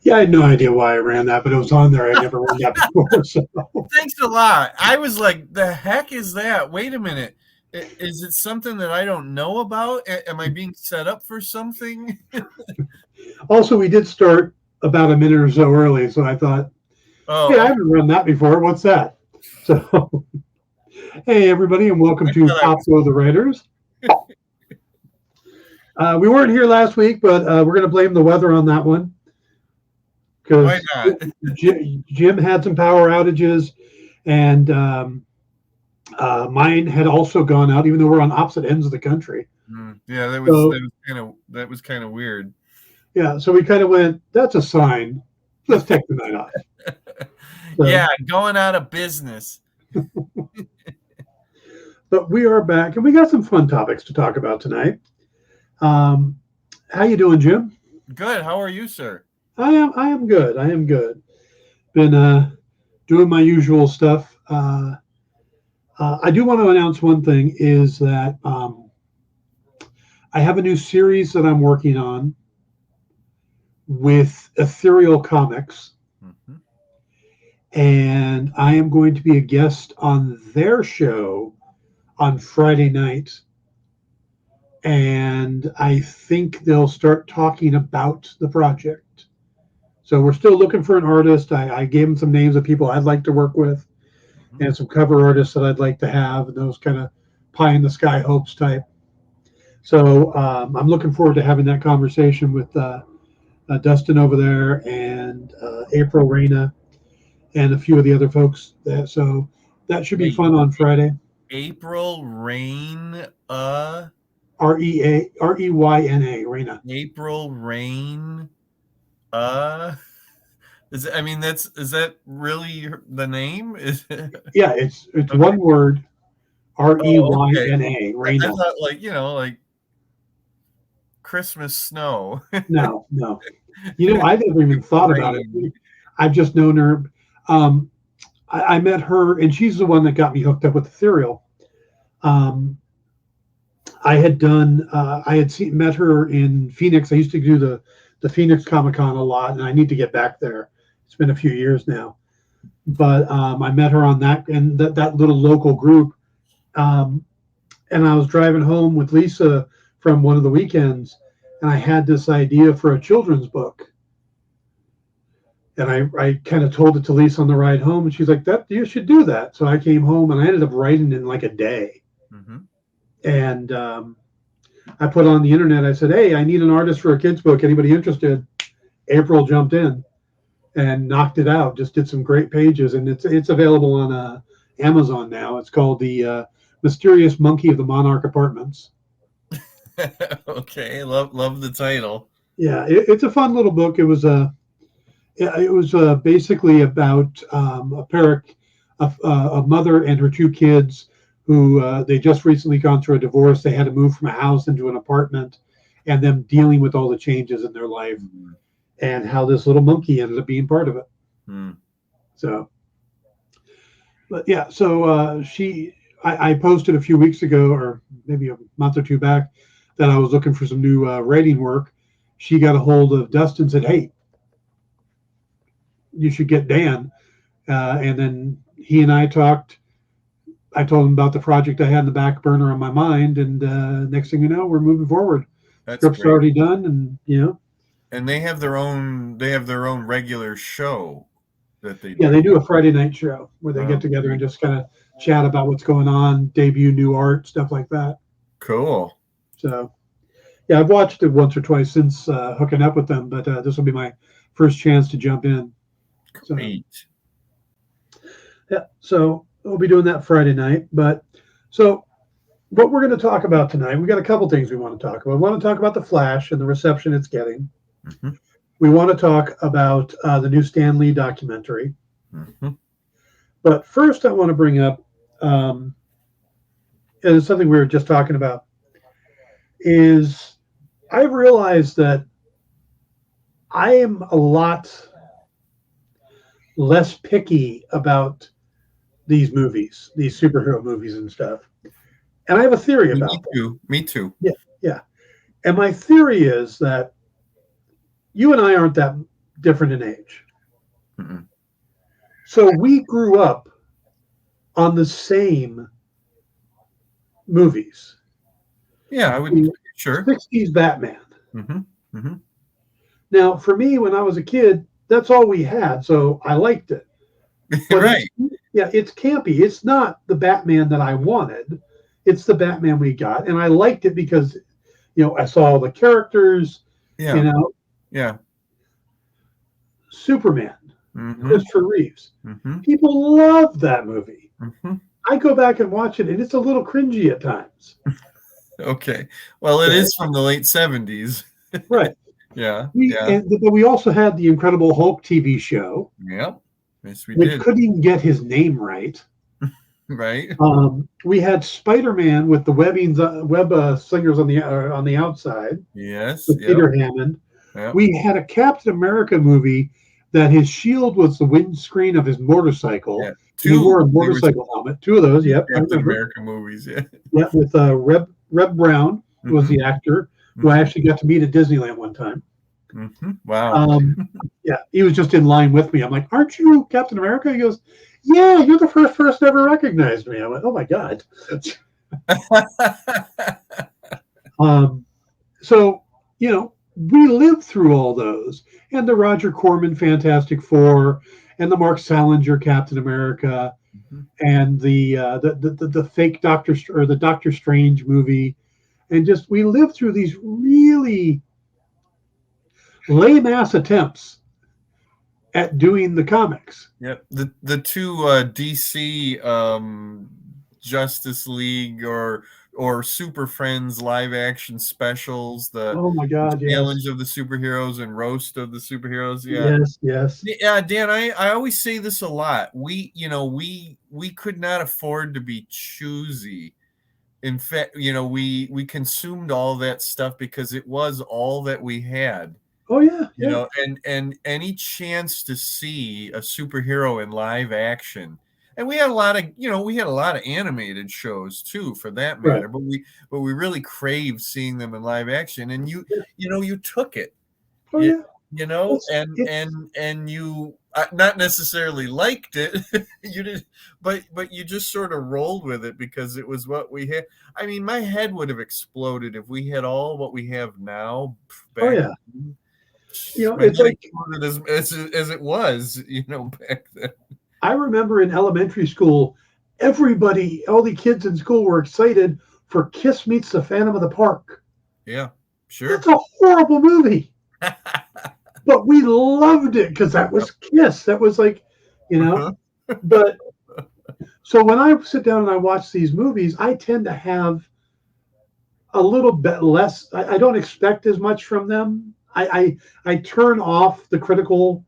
Yeah, I had no idea why I ran that, but it was on there. I'd never run that before. So Thanks a lot. I was like, the heck is that? Wait a minute. Is it something that I don't know about? Am I being set up for something? also, we did start about a minute or so early, so I thought, hey, I Oh, haven't run that before. What's that? So, hey, everybody, and welcome I to thought I Pop was. Go the Writers. We weren't here last week, but we're going to blame the weather on that one Why because not? Jim had some power outages, and mine had also gone out, even though we're on opposite ends of the country. Yeah, So that was kind of weird. yeah, so we kind of went, that's a sign. Let's take the night off. Yeah, So, going out of business. but we are back, and we got some fun topics to talk about tonight. Um, how you doing, Jim? Good. How are you, sir? I am good. I am good. Been doing my usual stuff. I do want to announce one thing is that I have a new series that I'm working on with Ethereal Comics, Mm-hmm. and I am going to be a guest on their show on Friday night. And I think they'll start talking about the project. So we're still looking for an artist. I gave them some names of people I'd like to work with Mm-hmm. and some cover artists that I'd like to have, and those kind of pie in the sky hopes type. So I'm looking forward to having that conversation with Dustin over there and April Reyna and a few of the other folks. So that should be Wait, fun on Friday. April Rain. Reyna, Reyna. April Rain. Uh. I mean, is that really the name? Is it? Yeah, it's Okay. one word. Oh, okay. Reyna, I Reyna. thought like Christmas snow. No, no. I've never even thought about Rain. it. I've just known her. Um, I met her, and she's the one that got me hooked up with Ethereal. Um, I had met her in Phoenix. I used to do the Phoenix Comic Con a lot, and I need to get back there. It's been a few years now, but I met her on that and that little local group. Um, and I was driving home with Lisa from one of the weekends, and I had this idea for a children's book. And I kind of told it to Lisa on the ride home, and she's like, "That you should do that." So I came home and I ended up writing in like a day. Mm-hmm. And I put on the internet. I said, "Hey, I need an artist for a kids book. Anybody interested?" April jumped in and knocked it out. Just did some great pages, and it's available on Amazon now. It's called the Mysterious Monkey of the Monarch Apartments. Okay, love the title. Yeah, it's a fun little book. It was basically about a mother and her two kids who they just recently gone through a divorce. They had to move from a house into an apartment, and them dealing with all the changes in their life, and how this little monkey ended up being part of it. Mm-hmm. So, but yeah, so I posted a few weeks ago, or maybe a month or two back, that I was looking for some new writing work. She got a hold of Dustin and said, "Hey, you should get Dan." And then he and I talked. I told him about the project I had in the back burner on my mind, and next thing you know, we're moving forward. That's Script's great. already done, and And they have their own regular show that they yeah, they do. do a Friday night show where they get Oh, together and great. just kind of chat about what's going on, debut new art, stuff like that. Cool. So yeah, I've watched it once or twice since hooking up with them, but this will be my first chance to jump in. So Great. yeah, so we'll be doing that Friday night. But so what we're going to talk about tonight, we got a couple things we want to talk about. We want to talk about the Flash and the reception it's getting. Mm-hmm. We want to talk about the new Stan Lee documentary. Mm-hmm. But first, I want to bring up, and it's something we were just talking about, is I realized that I am a lot less picky about these movies, these superhero movies and stuff. And I have a theory Me about them. too. Me too. Yeah, yeah. And my theory is that you and I aren't different in age. Mm-mm. So we grew up on the same movies. Yeah, I would. The Sure. 60s Batman. Mm-hmm. Mm-hmm. Now, for me, when I was a kid, that's all we had, so I liked it. But Right. it's campy. It's not the Batman that I wanted. It's the Batman we got, and I liked it because I saw all the characters. You Yeah. know, Yeah. Superman, Mm-hmm. Christopher Reeves. Mm-hmm. People love that movie. Mm-hmm. I go back and watch it, and it's a little cringy at times. Okay. Well, it Okay, is from the late 70s. right. Yeah. Yeah. But we also had the Incredible Hulk TV show, Yep. Yes, we which did. couldn't even get his name right. Right. We had Spider-Man with the web slingers on the outside Yes. with Yep. Peter Hammond. Yep. We had a Captain America movie that his shield was the windscreen of his Yeah. motorcycle, and he wore Two. a There was motorcycle helmet. Two of those, two yep, I Captain remember. America movies. Yeah. Yeah, with Reb Brown was Mm-hmm. the actor who I Mm-hmm. actually got to meet at Disneyland one time. Mm-hmm. Wow. Um, yeah, he was just in line with me. I'm like, "Aren't you Captain America?" He goes, "Yeah, you're the first person ever recognized me." I went, "Oh my god!" Um, so we lived through all those, and the Roger Corman Fantastic Four, and the Mark Salinger Captain America, Mhm. and the fake or the Doctor Strange movie, and just we lived through these really lame ass attempts at doing the comics. Yep. The two DC Justice League or Super Friends live action specials, the Oh my God, yes, challenge of the superheroes and roast of the superheroes. Yeah. yes, yes. Yeah, Dan, I always say this a lot. We could not afford to be choosy. In fact, we consumed all that stuff because it was all that we had. Oh yeah, yeah. And any chance to see a superhero in live action. And we had a lot of animated shows too, for that Right. matter, but we really craved seeing them in live action, and Yeah. you took it. Oh you, yeah. you know It's and it's and you not necessarily liked it. You did, but you just sort of rolled with it because it was what we had. I mean, my head would have exploded if we had all what we have now oh back yeah. then. My It's head like exploded as it was, back then. I remember in elementary school, all the kids in school were excited for Kiss Meets the Phantom of the Park. Yeah, That's sure. a horrible movie, but we loved it because that Yep. was Kiss. That was like, you know. Uh-huh. But so when I sit down and I watch these movies, I tend to have a little bit less. I don't expect as much from them. I turn off the critical.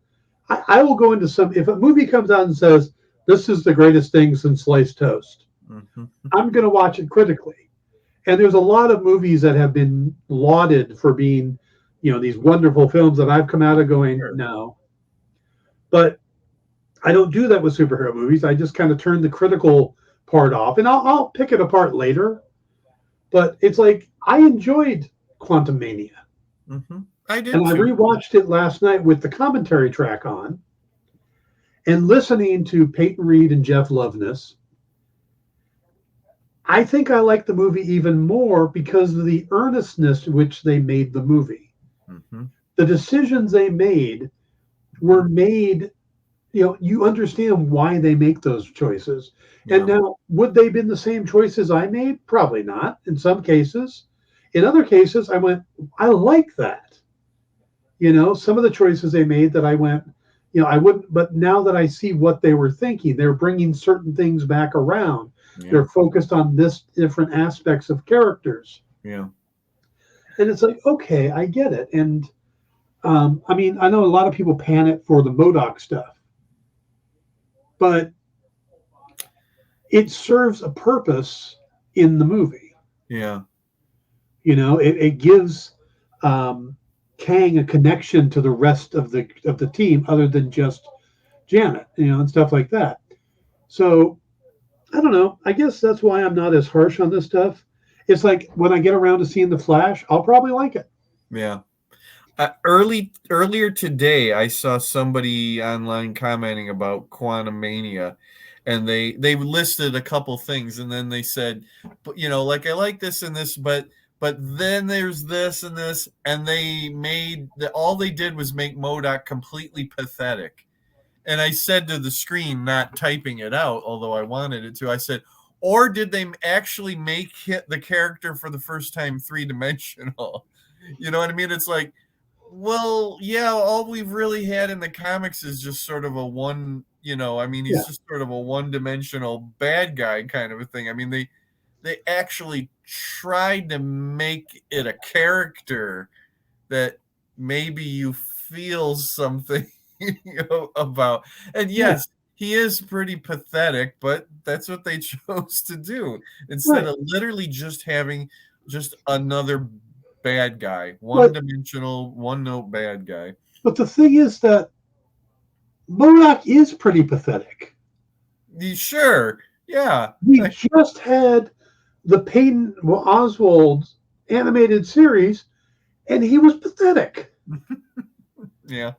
I will go into some. If a movie comes out and says this is the greatest thing since sliced toast, Mhm. I'm going to watch it critically. And there's a lot of movies that have been lauded for being, these wonderful films that I've come out of going Sure. no. But I don't do that with superhero movies. I just kind of turn the critical part off, and I'll pick it apart later. But it's like I enjoyed Quantum Mania, I and did I too. rewatched it last night with the commentary track on, and listening to Peyton Reed and Jeff Loveness. I think I like the movie even more because of the earnestness in which they made the movie. Hmm. The decisions they made were made, you understand why they make those choices. And Yeah. now, would they have been the same choices I made? Probably not in some cases. In other cases, I went, I like that. Some of the choices they made that I went, I wouldn't, but now that I see what they were thinking, they're bringing certain things back around. Yeah. They're focused on this different aspects of characters. Yeah. And it's like, okay, I get it. And I mean, I know a lot of people panic for the MODOK stuff, but it serves a purpose in the movie. Yeah. It gives Kang a connection to the rest of the team other than just Janet, and stuff like that. So I don't know. I guess that's why I'm not as harsh on this stuff. It's like when I get around to seeing the Flash, I'll probably like it. Yeah. Earlier today, I saw somebody online commenting about Quantum Mania, and they listed a couple things, and then they said, but like I like this and this, but then there's this and this, and all they did was make MODOK completely pathetic. And I said to the screen, not typing it out, although I wanted it to, I said, or did they actually make the character for the first time three-dimensional? You know what I mean? It's like, well, yeah, all we've really had in the comics is just sort of a one, I mean, he's just sort of a one-dimensional bad guy kind of a thing. I mean, they actually tried to make it a character that maybe you feel something about. And yes, he is pretty pathetic, but that's what they chose to do instead of literally just having just another bad guy, one-dimensional, one-note bad guy. But the thing is that MODOK is pretty pathetic. Sure, yeah. We just had the Patton Oswalt animated series, and he was pathetic. Yeah.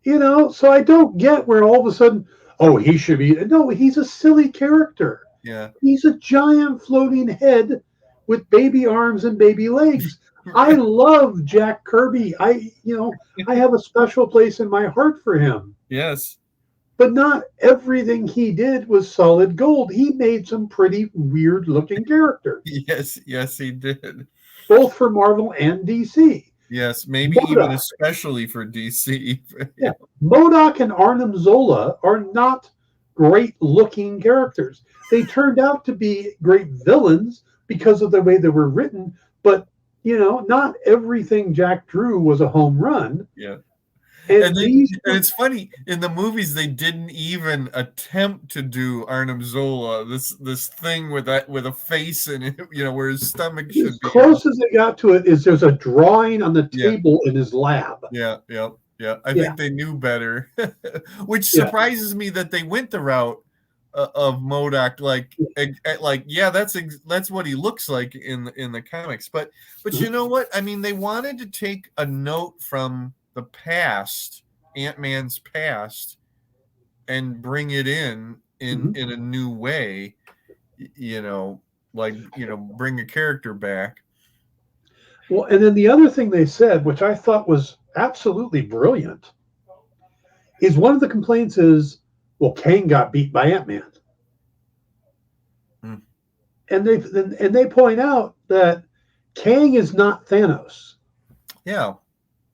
So I don't get where all of a sudden, oh, he should be. No, he's a silly character. Yeah. He's a giant floating head with baby arms and baby legs. I love Jack Kirby. I have a special place in my heart for him. Yes. But not everything he did was solid gold. He made some pretty weird looking characters. Yes, he did. Both for Marvel and DC. Yes, maybe MODOK, even especially for DC. Yeah. MODOK and Arnim Zola are not great looking characters. They turned out to be great villains because of the way they were written, but not everything Jack drew was a home run. Yeah. And it's funny, in the movies they didn't even attempt to do Arnim Zola, this thing with a face in it, where his stomach should as be. As close as it got to it is there's a drawing on the table in his lab. Yeah. I think they knew better, which surprises me that they went the route of MODOK. That's what he looks like in the comics. But you know what? I mean, they wanted to take a note from the past, Ant-Man's past, and bring it in a new way, bring a character back. Well, and then the other thing they said, which I thought was absolutely brilliant, is one of the complaints is, well, Kang got beat by Ant-Man. And they point out that Kang is not Thanos. Yeah.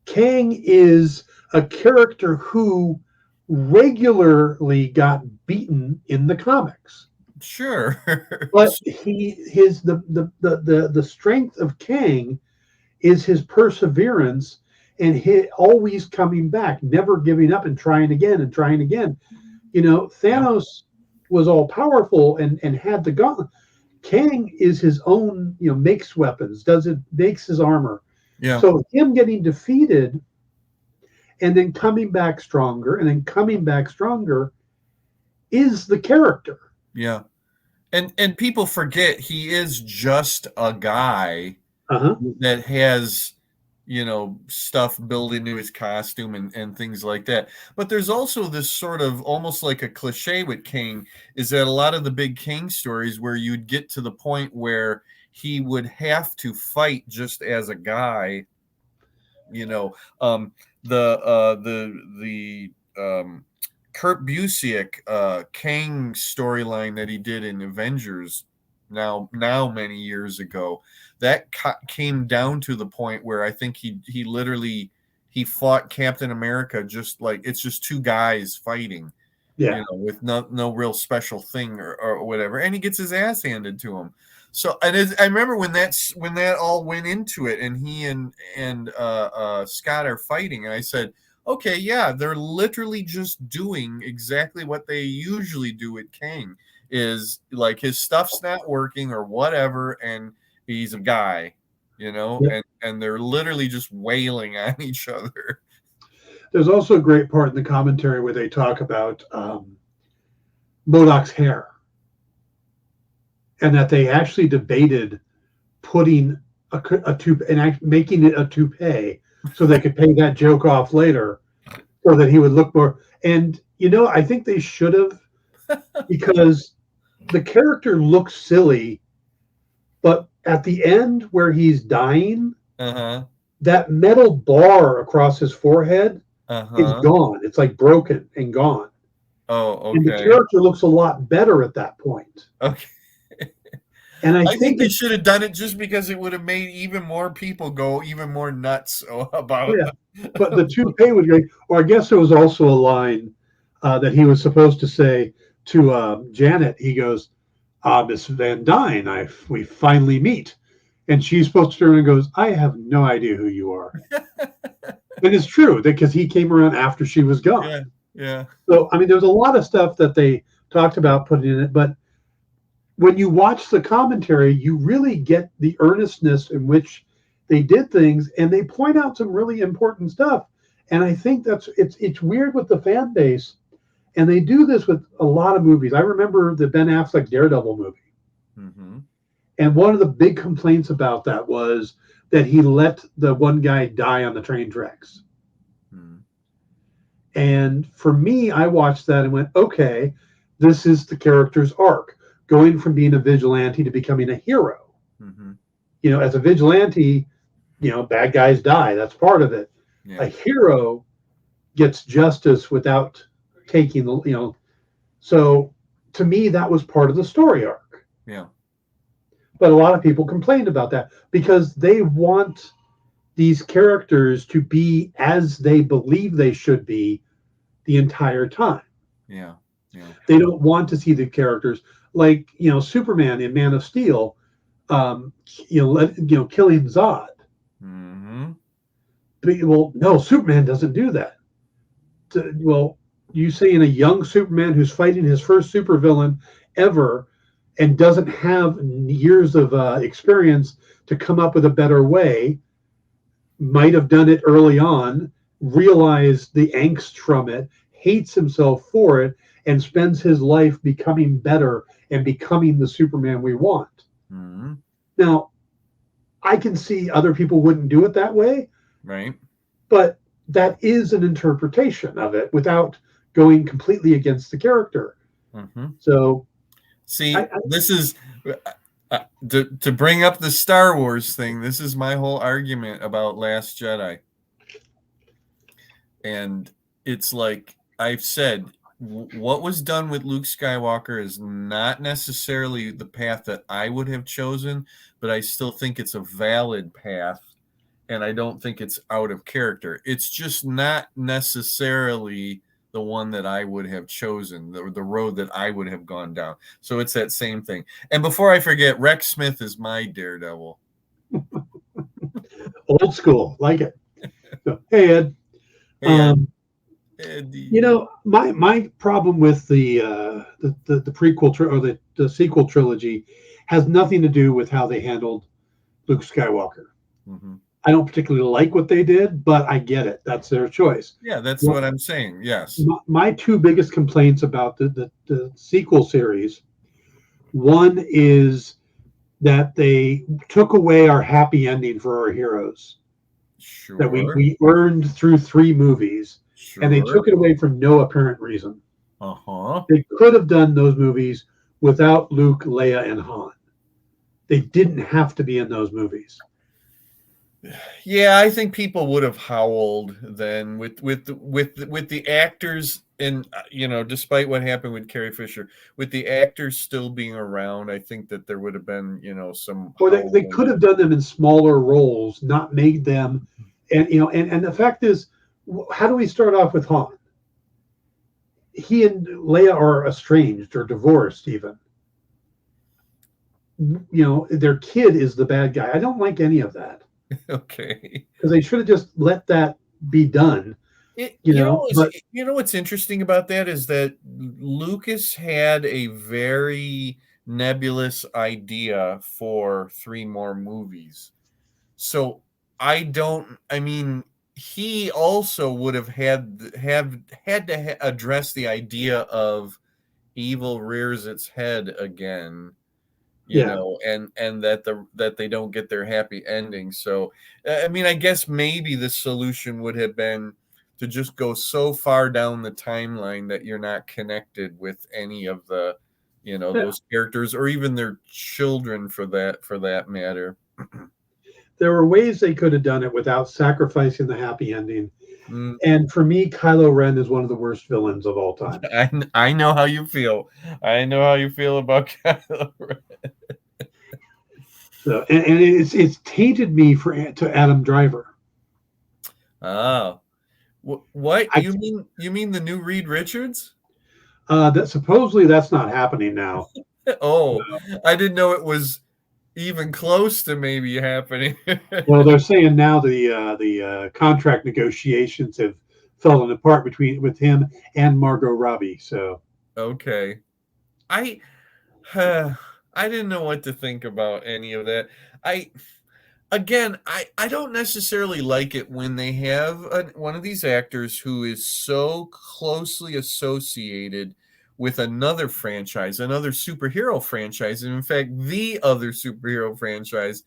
Kang is a character who regularly got beaten in the comics. Sure. But the strength of Kang is his perseverance and his always coming back, never giving up and trying again and trying again. Thanos was all powerful and had the gauntlet. Kang is his own, makes weapons, makes his armor. Yeah. So him getting defeated and then coming back stronger and then coming back stronger is the character. Yeah. And people forget he is just a guy that has, stuff built into his costume and things like that. But there's also this sort of almost like a cliche with Kang, is that a lot of the big Kang stories where you'd get to the point where he would have to fight just as a guy, the Kurt Busiek Kang storyline that he did in Avengers now many years ago, that came down to the point where I think he literally fought Captain America just like it's just two guys fighting, with no real special thing or whatever, and he gets his ass handed to him. So, and I remember when that all went into it, and he and Scott are fighting, and I said, okay, yeah, they're literally just doing exactly what they usually do with Kang, is like his stuff's not working or whatever, and he's a guy, and they're literally just wailing on each other. There's also a great part in the commentary where they talk about MODOK's hair. And that they actually debated putting a toupee and making it a toupee so they could pay that joke off later, so that he would look more. And I think they should have, because the character looks silly, but at the end where he's dying, Uh-huh. that metal bar across his forehead is Uh-huh. gone. It's like broken and gone. Oh, And the okay. character looks a lot better at that point. Okay. And I I think think they it, should have done it just because it would have made even more people go even more nuts oh about yeah, but the toupee was great. Or I guess there was also a line that he was supposed to say to Janet. He goes, Miss Van Dyne, we finally meet. And she's supposed to turn and goes, I have no idea who you are. And it's true, because he came around after she was gone. Yeah. Yeah. So, I mean, there's a lot of stuff that they talked about putting in it, but when you watch the commentary, you really get the earnestness in which they did things, and they point out some really important stuff. And I think it's weird with the fan base, and they do this with a lot of movies. I remember the Ben Affleck Daredevil movie, Mm-hmm. and one of the big complaints about that was that he let the one guy die on the train tracks. Mm-hmm. And for me, I watched that and went, okay, this is the character's arc, going from being a vigilante to becoming a hero. Mm-hmm. As a vigilante, bad guys die. That's part of it. A Yeah. hero gets justice without taking So to me, that was part of the story arc. Yeah. But a lot of people complained about that because they want these characters to be as they believe they should be the entire time. Yeah. Yeah. They don't want to see the characters like Superman in Man of Steel, killing Zod. Mm-hmm. Well, no, Superman doesn't do that. Well, you saying a young Superman who's fighting his first supervillain ever and doesn't have years of experience to come up with a better way, might have done it early on, realized the angst from it, hates himself for it, and spends his life becoming better and becoming the Superman we want. Mm-hmm. Now, I can see other people wouldn't do it that way, Right. but that is an interpretation of it without going completely against the character. Mm-hmm. So, See, this is to bring up the Star Wars thing. This is my whole argument about Last Jedi. And it's like I've said, what was done with Luke Skywalker is not necessarily the path that I would have chosen, but I still think it's a valid path. And I don't think it's out of character. It's just not necessarily the one that I would have chosen, the road that I would have gone down. So it's that same thing. And before I forget, Rex Smith is my Daredevil. old school, like it. So, hey, Ed. Hey, You know, my problem with the prequel or the sequel trilogy has nothing to do with how they handled Luke Skywalker. mm-hmm. I don't particularly like what they did, but I get it. That's their choice. Yeah, that's what I'm saying. Yes. My two biggest complaints about the sequel series, one is that they took away our happy ending for our heroes Sure. that we earned through 3 movies, Sure. and they took it away for no apparent reason. Uh-huh. They could have done those movies without Luke, Leia, and Han. They didn't have to be in those movies. Yeah, I think people would have howled then with the actors, and despite what happened with Carrie Fisher, with the actors still being around, I think that there would have been some. Or they could have done them in smaller roles, not made them. And and the fact is, how do we start off with Han? He and Leia are estranged or divorced, even. Their kid is the bad guy. I don't like any of that. Okay. Because they should have just let that be done. But What's interesting about that is that Lucas had a very nebulous idea for 3 more movies. So he also would have had to address the idea of evil rears its head again Yeah. and that they don't get their happy ending. So I mean, I guess maybe the solution would have been to just go so far down the timeline that you're not connected with any of the, Yeah. those characters or even their children for that matter. There were ways they could have done it without sacrificing the happy ending. Mm, And for me, Kylo Ren is one of the worst villains of all time. I know how you feel. I know how you feel about Kylo Ren. So, and it's tainted me to Adam Driver. Oh, what I you mean the new Reed Richards? that supposedly that's not happening now. Oh, I didn't know it was even close to maybe happening. Well, they're saying now the contract negotiations have fallen apart with him and Margot Robbie. So Okay. I I didn't know what to think about any of that. I Again, I don't necessarily like it when they have one of these actors who is so closely associated with another franchise, another superhero franchise, and in fact, the other superhero franchise,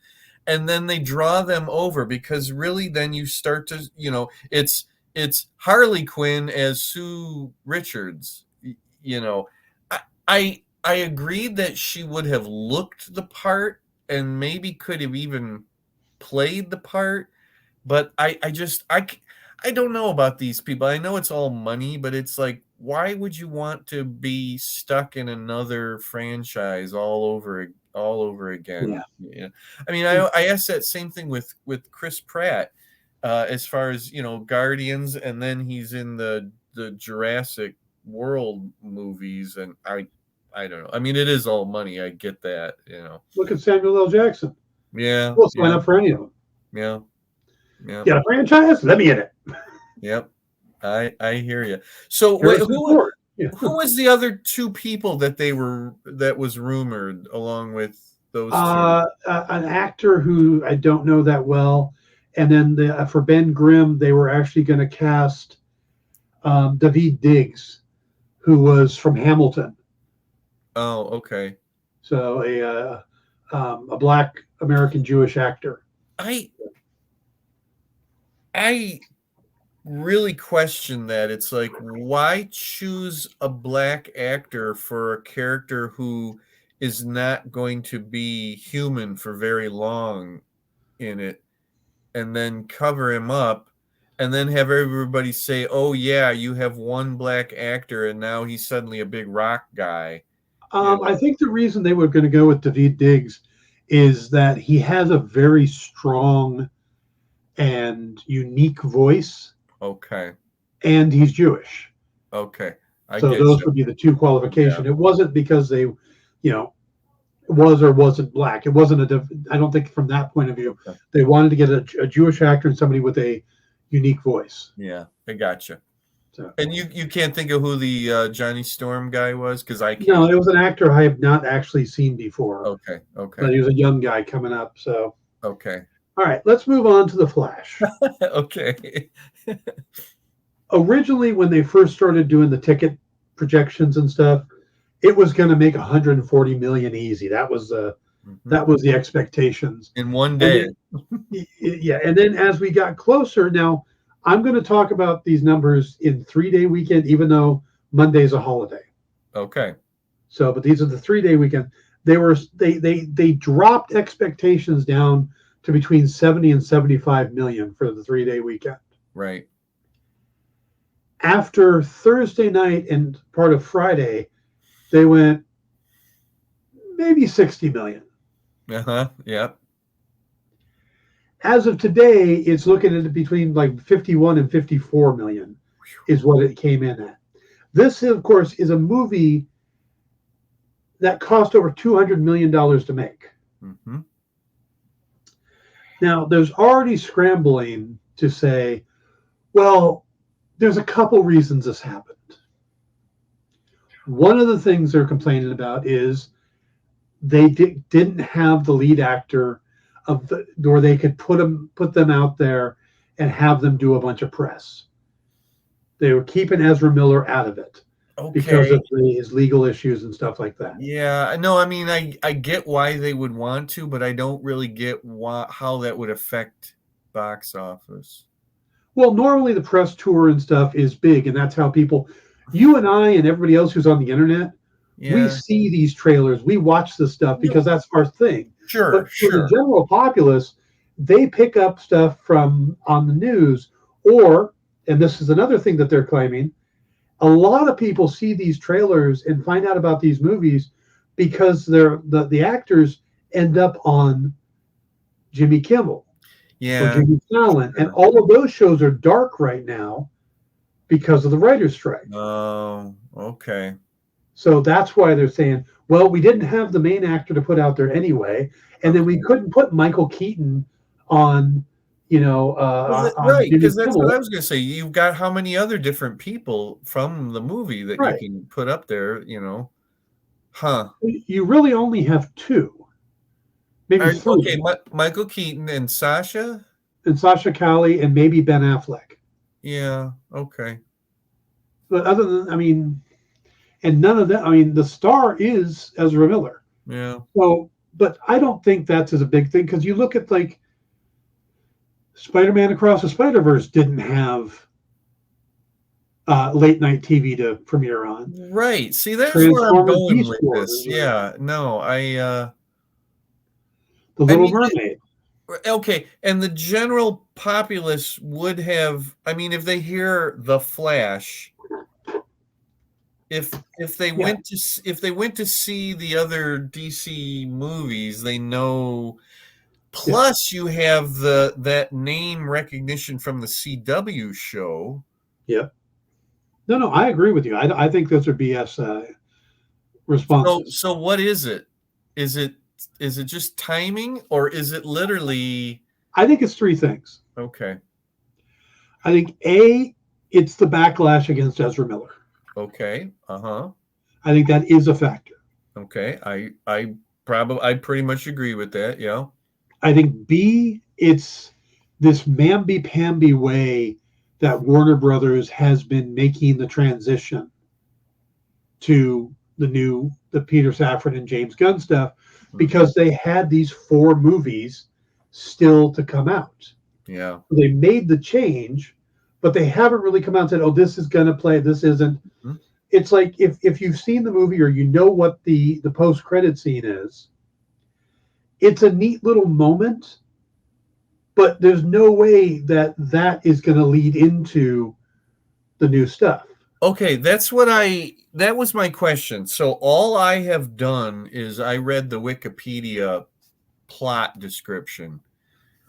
and then they draw them over because really, then you start to, it's Harley Quinn as Sue Richards. You know, I I agreed that she would have looked the part and maybe could have even played the part, but I don't know about these people. I know it's all money, but it's like, why would you want to be stuck in another franchise all over again? yeah, Yeah. I mean, I asked that same thing with Chris Pratt, as far as, Guardians, and then he's in the Jurassic World movies, and I don't know. I mean, it is all money. I get that. look at Samuel L. Jackson. Yeah, We'll sign yeah, up for any of them. yeah, yeah. Get a franchise? Let me in it. Yep. I hear you. So wait, Harrison Ford. Yeah. who was the other two people that was rumored along with those two? An actor who I don't know that well, and then for Ben Grimm, they were actually going to cast David Diggs, who was from Hamilton. Oh, okay. So a black American Jewish actor. I I really question that. It's like, why choose a black actor for a character who is not going to be human for very long in it, and then cover him up, and then have everybody say, "Oh yeah, you have one black actor, and now he's suddenly a big rock guy." You I know? think the reason they were going to go with David Diggs is that he has a very strong and unique voice, Okay, and he's Jewish. okay, I So get those you. would be the two Yeah, qualifications. It wasn't because they, was or wasn't black. It wasn't I don't think from that point of view, okay, they wanted to get a Jewish actor and somebody with a unique voice. yeah, I got you. So And you can't think of who the Johnny Storm guy was, because I no, can't. it was an actor I have not actually seen before, Okay, but okay, he was a young guy coming up. So okay, all right, let's move on to the Flash. okay. Originally, when they first started doing the ticket projections and stuff, it was going to make 140 million easy. Mhm. That was the expectations. In one And day. then yeah, and then as we got closer, now I'm going to talk about these numbers in 3-day weekend, even though Monday's a holiday. Okay, So, but these are the 3-day weekend. They dropped expectations down to between 70 and 75 million for the 3-day weekend. right. After Thursday night and part of Friday, they went maybe 60 million. Uh-huh. Yep. As of today, it's looking at between like 51 and 54 million is what it came in at. This, of course, is a movie that cost over $200 million to make. Mm-hmm. Now, there's already scrambling to say, well, there's a couple reasons this happened. One of the things they're complaining about is they didn't have the lead actor where they could put them out there and have them do a bunch of press. They were keeping Ezra Miller out of it. because Okay. of his legal issues and stuff like that. Yeah, no, I mean, I get why they would want to, but I don't really get how that would affect box office. Well, normally the press tour and stuff is big, and that's how people, you and I and everybody else who's on the internet, we Yeah. see these trailers, we watch this stuff No, because that's our thing. sure, But for the sure. general populace, they pick up stuff from on the news, or, and this is another thing that they're claiming, a lot of people see these trailers and find out about these movies because the actors end up on Jimmy Kimmel or Yeah, Jimmy Fallon, and sure. all of those shows are dark right now because of the writer's strike. Oh, okay. So that's why they're saying, well, we didn't have the main actor to put out there anyway, and then we Okay. couldn't put Michael Keaton on, on Right, Jimmy because that's what I Kimmel. was gonna say. You've got how many other different people from the movie that you Right. can put up there, you know? Huh. You really only have two, maybe Okay, three, Michael Keaton and Sasha? and Sasha Cali and maybe Ben Affleck. Yeah, okay. But other than, I mean, and none of that. I mean, the star is Ezra Miller. Yeah. So, but I don't think that's as a big thing because you look at like Spider-Man Across the Spider-Verse didn't have late night TV to premiere on. Right. See, that's where I'm Transformers going Beast with this. Wars or Yeah. No, The I Little mean, Mermaid. okay, and the general populace would have, I mean, if they hear The Flash, if they Yeah, went to if they went to see the other DC movies, they know. yeah, Plus, you have that name recognition from the CW show. yeah. No, no, I agree with you. I think those are BS So, responses. so what is it? Is it is it just timing, or is it literally I think it's three things. okay? I think A, it's the backlash against Ezra Miller. Okay, uh-huh. I think that is a factor. Okay, I pretty much agree with that. Yeah. I think B, it's this mamby-pamby way that Warner Brothers has been making the transition to the Peter Safran and James Gunn stuff Mhm. because they had these four movies still to come out. Yeah. They made the change, but they haven't really come out and said, "Oh, this is going to play. This isn't." Mhm. It's like if you've seen the movie or you know what the post credit scene is, it's a neat little moment, but there's no way that that is going to lead into the new stuff. Okay, that was my question. So all I have done is I read the Wikipedia plot description.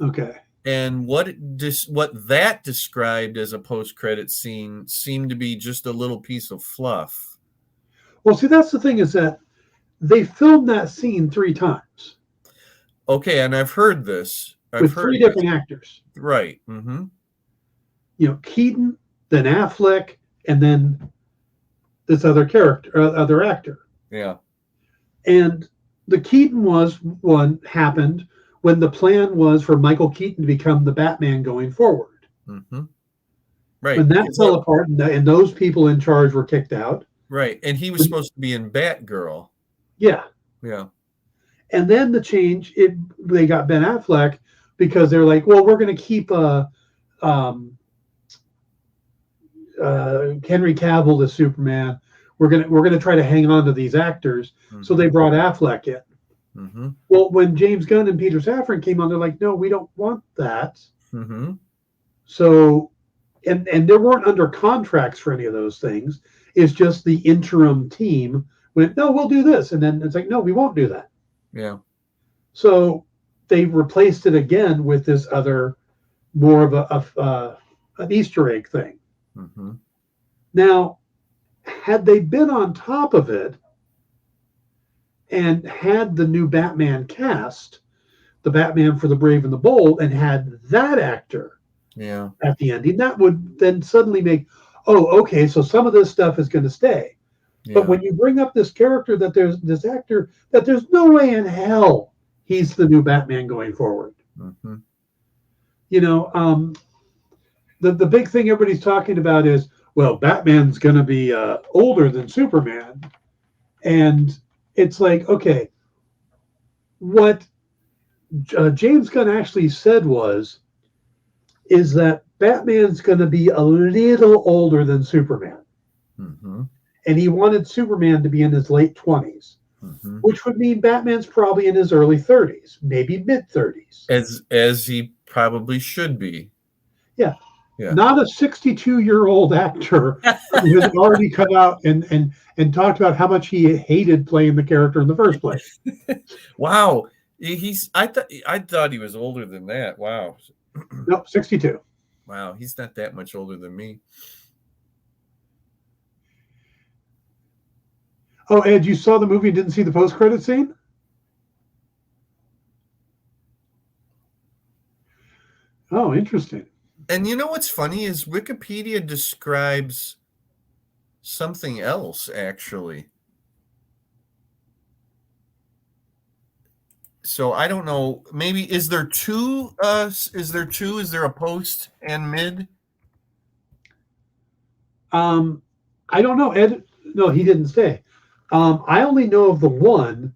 Okay. And what that described as a post-credit scene seemed to be just a little piece of fluff. Well, see, that's the thing is that they filmed that scene three times Okay, and I've heard this. I've with heard three this. different actors. Right. Mm-hmm. Keaton, then Affleck, and then this other character, other actor. Yeah. And the Keaton one happened when the plan was for Michael Keaton to become the Batman going forward. Mm-hmm. Right. When that fell apart and those people in charge were kicked out, Right. And he was supposed to be in Batgirl. yeah. Yeah. And then the change, they got Ben Affleck because they're like, well, we're going to keep um, Henry Cavill as Superman. We're gonna try to hang on to these actors. So Mm-hmm. they brought Affleck in. Mm-hmm. Well, when James Gunn and Peter Safran came on, they're like, no, we don't want that. Mm-hmm. So, and they weren't under contracts for any of those things. It's just the interim team went, no, we'll do this, and then it's like, no, we won't do that. Yeah. So they replaced it again with this other, more of an Easter egg thing. Mm-hmm. Now, had they been on top of it and had the new Batman cast, the Batman for the Brave and the Bold, and had that actor Yeah. at the ending, that would then suddenly make, oh, okay, so some of this stuff is going to stay. But Yeah. when you bring up this character that there's this actor that there's no way in hell he's the new Batman going forward. Mm-hmm. You know, the big thing everybody's talking about is, well, Batman's going to be older than Superman. And it's like, okay, what James Gunn actually said is that Batman's going to be a little older than Superman. Mm-hmm. And he wanted Superman to be in his late 20s, Mm-hmm. which would mean Batman's probably in his early 30s, maybe mid 30s. As he probably should be. Yeah. Yeah. Not a 62-year-old actor who has already come out and talked about how much he hated playing the character in the first place. Wow. I thought he was older than that. Wow. Nope, 62. Wow, he's not that much older than me. Oh, Ed, you saw the movie and didn't see the post-credit scene? Oh, interesting. And you know what's funny is Wikipedia describes something else, actually. So I don't know. Maybe is there two? Is there two? Is there a post and mid? I don't know, Ed. No, he didn't say. I only know of the one.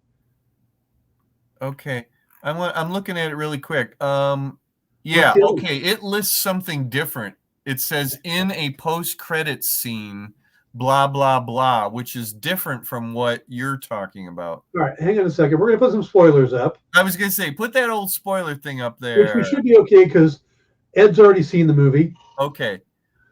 Okay, I'm looking at it really quick. What's Yeah, the other one? okay. It lists something different. It says in a post-credit scene, blah blah blah, which is different from what you're talking about. All right, hang on a second. We're going to put some spoilers up, I was gonna say, put that old spoiler thing up which we there. should be okay because Ed's already seen the movie. Okay.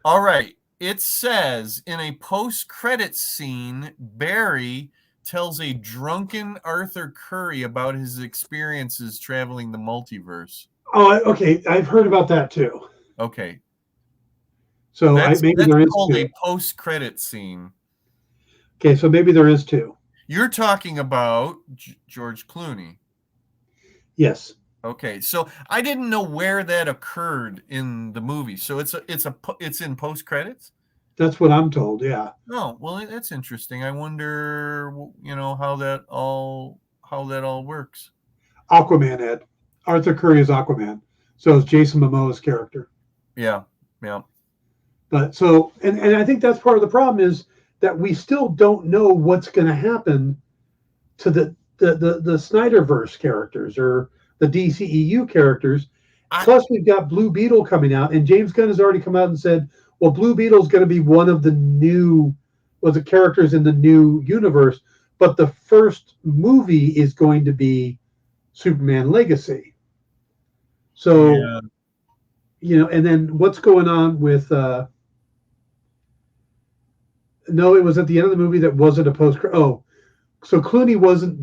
All right. It says in a post-credit scene, Barry tells a drunken Arthur Curry about his experiences traveling the multiverse. Oh, okay. I've heard about that too. Okay. So That's maybe there is called two. a post-credit scene. Okay, so maybe there is two. You're talking about George Clooney. Yes. Okay, so I didn't know where that occurred in the movie. So it's in post credits. That's what I'm told. Yeah. Oh, well, that's interesting. I wonder, how that all works. Aquaman, Ed. Arthur Curry is Aquaman. So is Jason Momoa's character. Yeah, yeah. But so, and I think that's part of the problem is that we still don't know what's going to happen to the Snyderverse characters or the DCEU characters. Plus, we've got Blue Beetle coming out, and James Gunn has already come out and said, well, Blue Beetle is going to be one of the the characters in the new universe, but the first movie is going to be Superman Legacy. So, Yeah. and then what's going on with, no, it was at the end of the movie that wasn't a post. Oh, so Clooney wasn't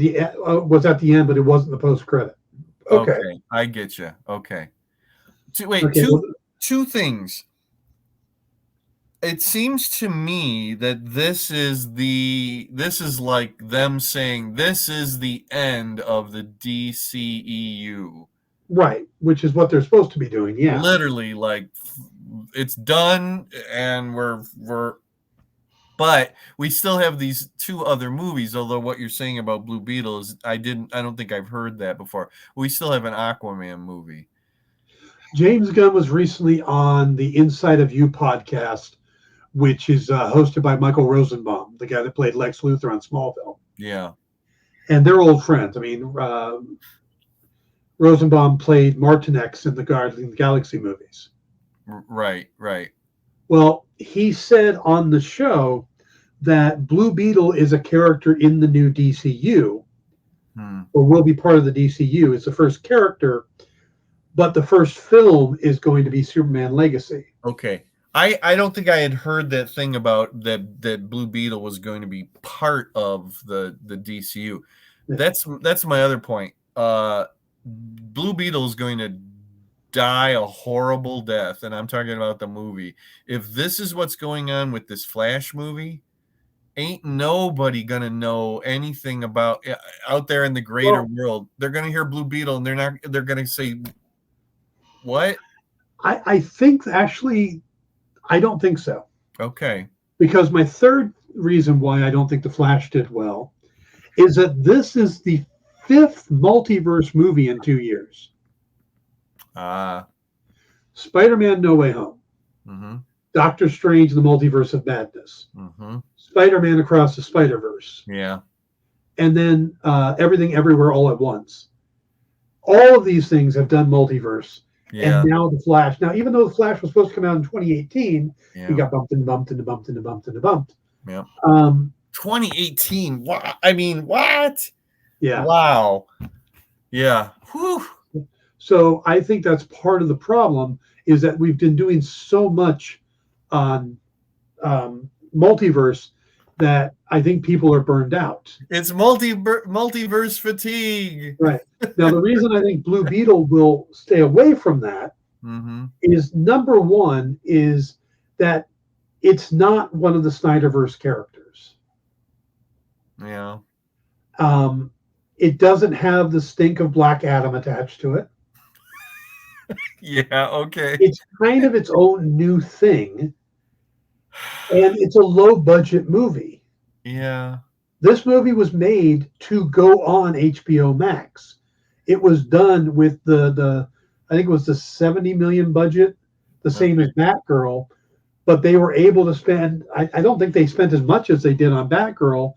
was at the end, but it wasn't the post credit. Okay. I get you. Okay. Okay. Two things. It seems to me that this is like them saying this is the end of the DCEU. Right, which is what they're supposed to be doing. Yeah. Literally, like it's done, and but we still have these two other movies. Although what you're saying about Blue Beetle is, I don't think I've heard that before. We still have an Aquaman movie. James Gunn was recently on the Inside of You podcast, which is hosted by Michael Rosenbaum, the guy that played Lex Luthor on Smallville. Yeah. And they're old friends. I mean, Rosenbaum played Martinex in the Guardians of the Galaxy movies. Right. Well, he said on the show that Blue Beetle is a character in the new DCU, or will be part of the DCU. It's the first character, but the first film is going to be Superman Legacy. Okay. I don't think I had heard that thing about that Blue Beetle was going to be part of the DCU. Yeah. That's my other point. Blue Beetle is going to die a horrible death, and I'm talking about the movie. If this is what's going on with this Flash movie, ain't nobody gonna know anything about out there in the greater world. They're gonna hear Blue Beetle, and they're gonna say, "What?" I think actually, I don't think so. Okay. Because my third reason why I don't think the Flash did well is that this is the 5th multiverse movie in 2 years. Spider-Man: No Way Home. Mm-hmm. Doctor Strange and the Multiverse of Madness, Mm-hmm. Spider-Man Across the Spider-Verse, Yeah. and then Everything Everywhere All at Once. All of these things have done multiverse, and Yeah. now the Flash. Now, even though the Flash was supposed to come out in 2018, he Yeah. got bumped and bumped and bumped and bumped and bumped. Yeah. Um, 2018. I mean, what? yeah. Wow. Yeah. Whew. So I think that's part of the problem is that we've been doing so much on multiverse that I think people are burned out. It's multiverse fatigue. Right. Now, the reason I think Blue Beetle will stay away from that Mm-hmm. is number one is that it's not one of the Snyderverse characters. Yeah. It doesn't have the stink of Black Adam attached to it. Yeah. Okay. It's kind of its own new thing, and it's a low budget movie. Yeah. This movie was made to go on HBO Max. It was done with the I think it was the 70 million budget, the same as Batgirl, but they were able to spend. I don't think they spent as much as they did on Batgirl.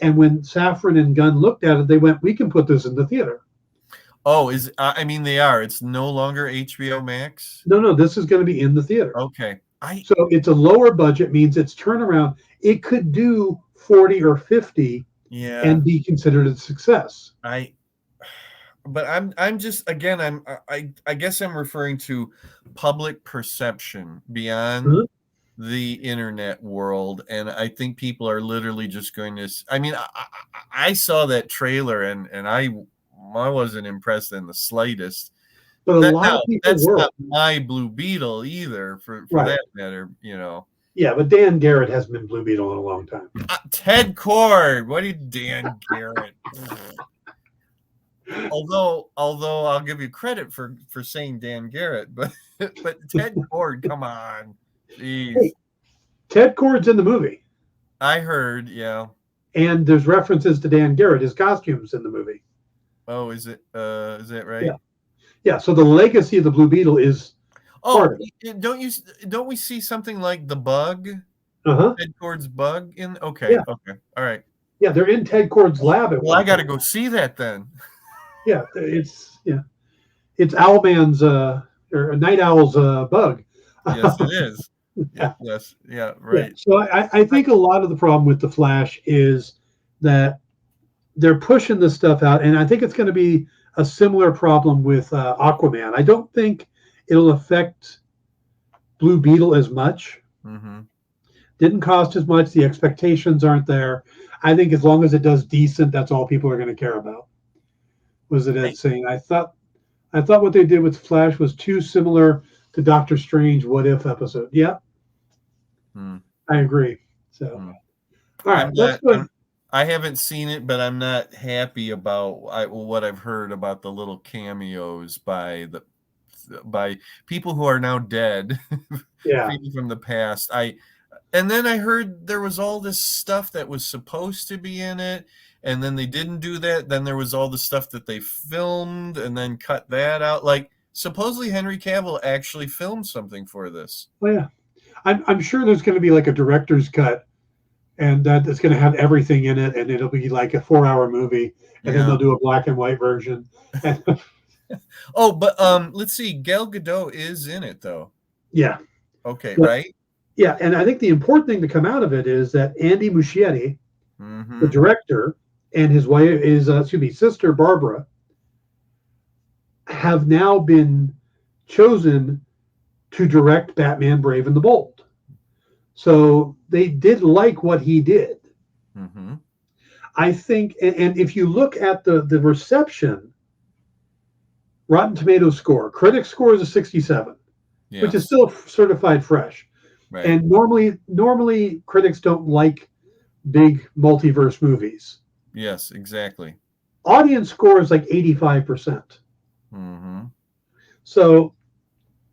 And when Safran and Gunn looked at it, they went, "We can put this in the theater." Oh, I mean, they are. It's no longer HBO Max. No, this is going to be in the theater. Okay. So it's a lower budget, means it's turnaround. It could do 40 or 50 Yeah. and be considered a success. But I'm just, again, I guess I'm referring to public perception beyond the internet world, and I think people are literally just going to. I mean, I saw that trailer and I wasn't impressed in the slightest. But a lot of people that's were. not my Blue Beetle either, for Right. that matter. You know. Yeah, but Dan Garrett hasn't been Blue Beetle in a long time. Ted Cord, what did Dan Garrett? Although I'll give you credit for saying Dan Garrett, but Ted Cord, come on, jeez. Hey, Ted Kord's in the movie, I heard, yeah. and there's references to Dan Garrett. His costume's in the movie. Oh, is that right? Yeah. So the legacy of the Blue Beetle is. Oh, don't we see something like the Bug? Ted Kord's Bug in? Okay, Yeah. Okay, all right. Yeah, they're in Ted Kord's lab. Well, I got to go see that then. Yeah, it's Owlman's or Night Owl's Bug. Yes, it is. Yes, yeah, right. Yeah. So I think a lot of the problem with the Flash is that they're pushing this stuff out, and I think it's going to be a similar problem with Aquaman. I don't think it'll affect Blue Beetle as much. Mm-hmm. Didn't cost as much. The expectations aren't there. I think as long as it does decent, that's all people are going to care about. Was it Ed saying? I thought what they did with Flash was too similar to Doctor Strange What If episode. Yeah, I agree. So, all right, let's go. I haven't seen it, but I'm not happy about what I've heard about the little cameos by people who are now dead. Yeah, people from the past. And then I heard there was all this stuff that was supposed to be in it, and then they didn't do that. Then there was all the stuff that they filmed and then cut that out. Like, supposedly Henry Cavill actually filmed something for this. Well, yeah. I'm sure there's going to be like a director's cut, and that is going to have everything in it, and it'll be like a 4-hour movie, and then they'll do a black and white version. Oh, but let's see. Gal Gadot is in it, though. Yeah. Okay, right? Yeah, and I think the important thing to come out of it is that Andy Muschietti, the director, and his wife is sister Barbara, have now been chosen to direct Batman Brave and the Bold. So they did like what he did. I think, and if you look at the reception, Rotten Tomatoes score, critics score is a 67, which is still certified fresh. Right. And normally critics don't like big multiverse movies. Yes, exactly. Audience score is like 85%. So,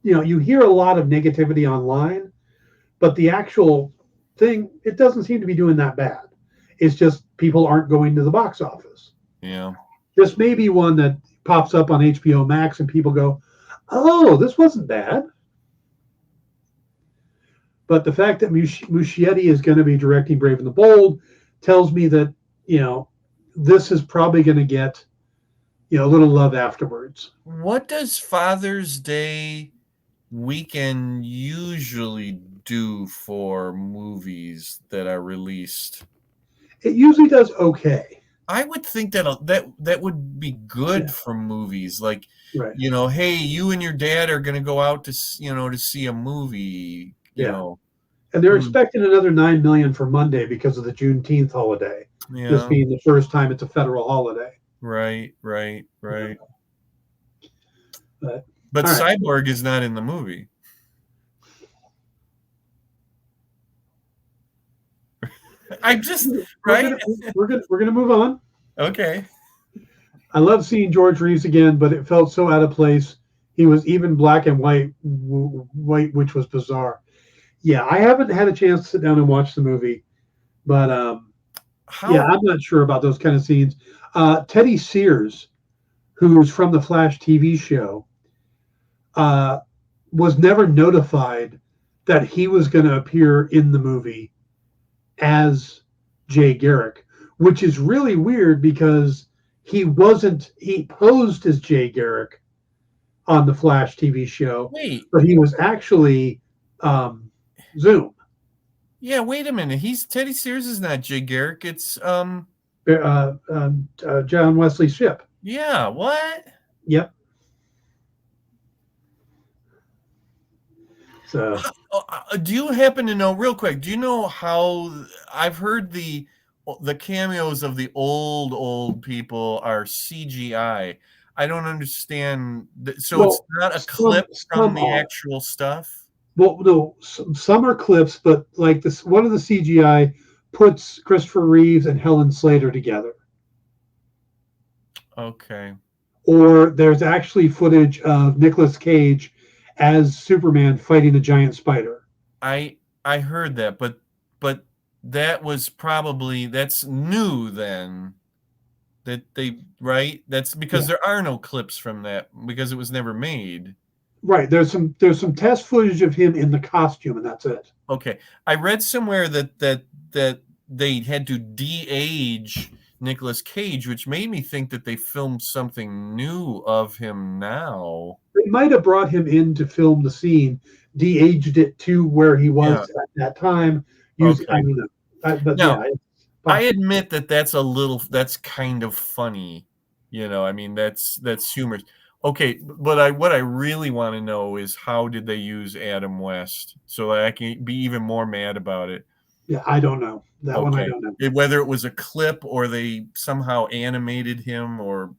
you hear a lot of negativity online, but the actual thing, it doesn't seem to be doing that bad. It's just people aren't going to the box office. Yeah. This may be one that pops up on HBO Max and people go, "Oh, this wasn't bad." But the fact that Muschietti is going to be directing Brave and the Bold tells me that, you know, this is probably going to get, you know, a little love afterwards. What does Father's Day weekend usually do for movies that are released? It usually does okay. I would think that would be good Yeah. for movies. Like, Right. you know, hey, you and your dad are going to go out to, to see a movie, Yeah. And they're Hmm. expecting another 9 million for Monday because of the Juneteenth holiday. This Yeah, being the first time it's a federal holiday. right. Yeah. But But all right. Cyborg is not in the movie. I'm just We're right. gonna we're gonna move on. Okay. I love seeing George Reeves again, but it felt so out of place. He was even black and white, which was bizarre. Yeah, I haven't had a chance to sit down and watch the movie, but yeah, How? I'm not sure about those kind of scenes. Teddy Sears, who's from the Flash TV show, uh, was never notified that he was going to appear in the movie as Jay Garrick, which is really weird because he posed as Jay Garrick on the Flash TV show, Wait. but he was actually um, Zoom. Wait a minute. He's Teddy Sears is not Jay Garrick. It's John Wesley Shipp. yeah, what? Yep. So Do you happen to know real quick? Do you know how I've heard the cameos of the old people are CGI? I don't understand. So it's well, not a clip from some the are. actual stuff? Well, no, some are clips, but like this, one of the CGI puts Christopher Reeves and Helen Slater together. Okay. Or there's actually footage of Nicolas Cage as Superman fighting a giant spider. I heard that, but that was probably that's new then. That they right? That's because Yeah, there are no clips from that because it was never made. right. There's some test footage of him in the costume, and that's it. Okay. I read somewhere that they had to de-age Nicolas Cage, which made me think that they filmed something new of him now. They might have brought him in to film the scene, de-aged it to where he Yeah. was at that time. Use I Okay. don't know, but Now, yeah, it's I possible. admit that that's kind of funny. I mean that's humorous. Okay, but what I really want to know is how did they use Adam West so that I can be even more mad about it. Yeah, I don't know that one. I Okay. don't know. Whether it was a clip or they somehow animated him or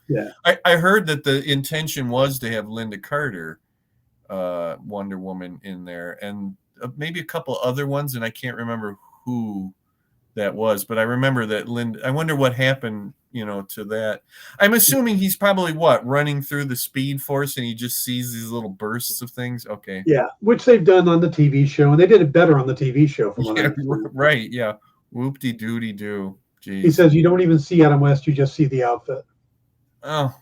Yeah, I heard that the intention was to have Linda Carter, Wonder Woman in there and maybe a couple other ones and I can't remember who that was, but I remember that Linda I wonder what happened, to that. I'm assuming he's probably running through the Speed Force and he just sees these little bursts of things. Okay. yeah, which they've done on the TV show, and they did it better on the TV show, from what I Yeah, understand. right. Yeah. Whoop-de doody doo. He Jeez. says you don't even see Adam West; you just see the outfit. Oh,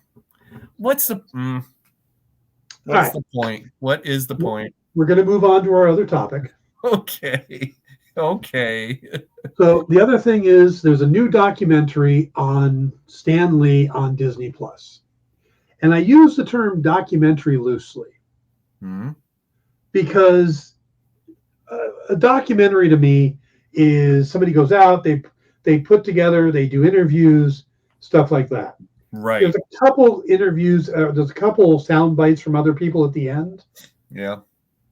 what's the All what's right, the point? What is the point? we're going to move on to our other topic. Okay. Okay. So the other thing is, there's a new documentary on Stan Lee on Disney Plus, and I use the term documentary loosely Hmm. because a documentary to me is somebody goes out, they put together, they do interviews, stuff like that. There's Right. a couple interviews, there's a couple sound bites from other people at the end, Yeah.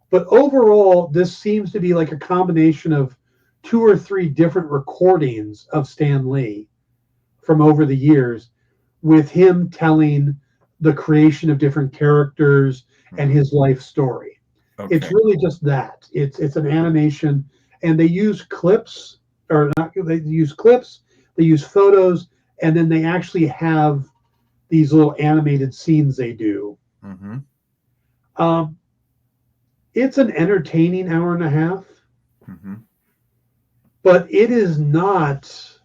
but overall, this seems to be like a combination of two or three different recordings of Stan Lee from over the years, with him telling the creation of different characters and Hmm. his life story. It's Okay. really just that. It's an animation, and they use clips, or not. They use clips. They use photos, and then they actually have these little animated scenes they do. Hmm. Um, it's an entertaining hour and a half, Hmm. but it is not,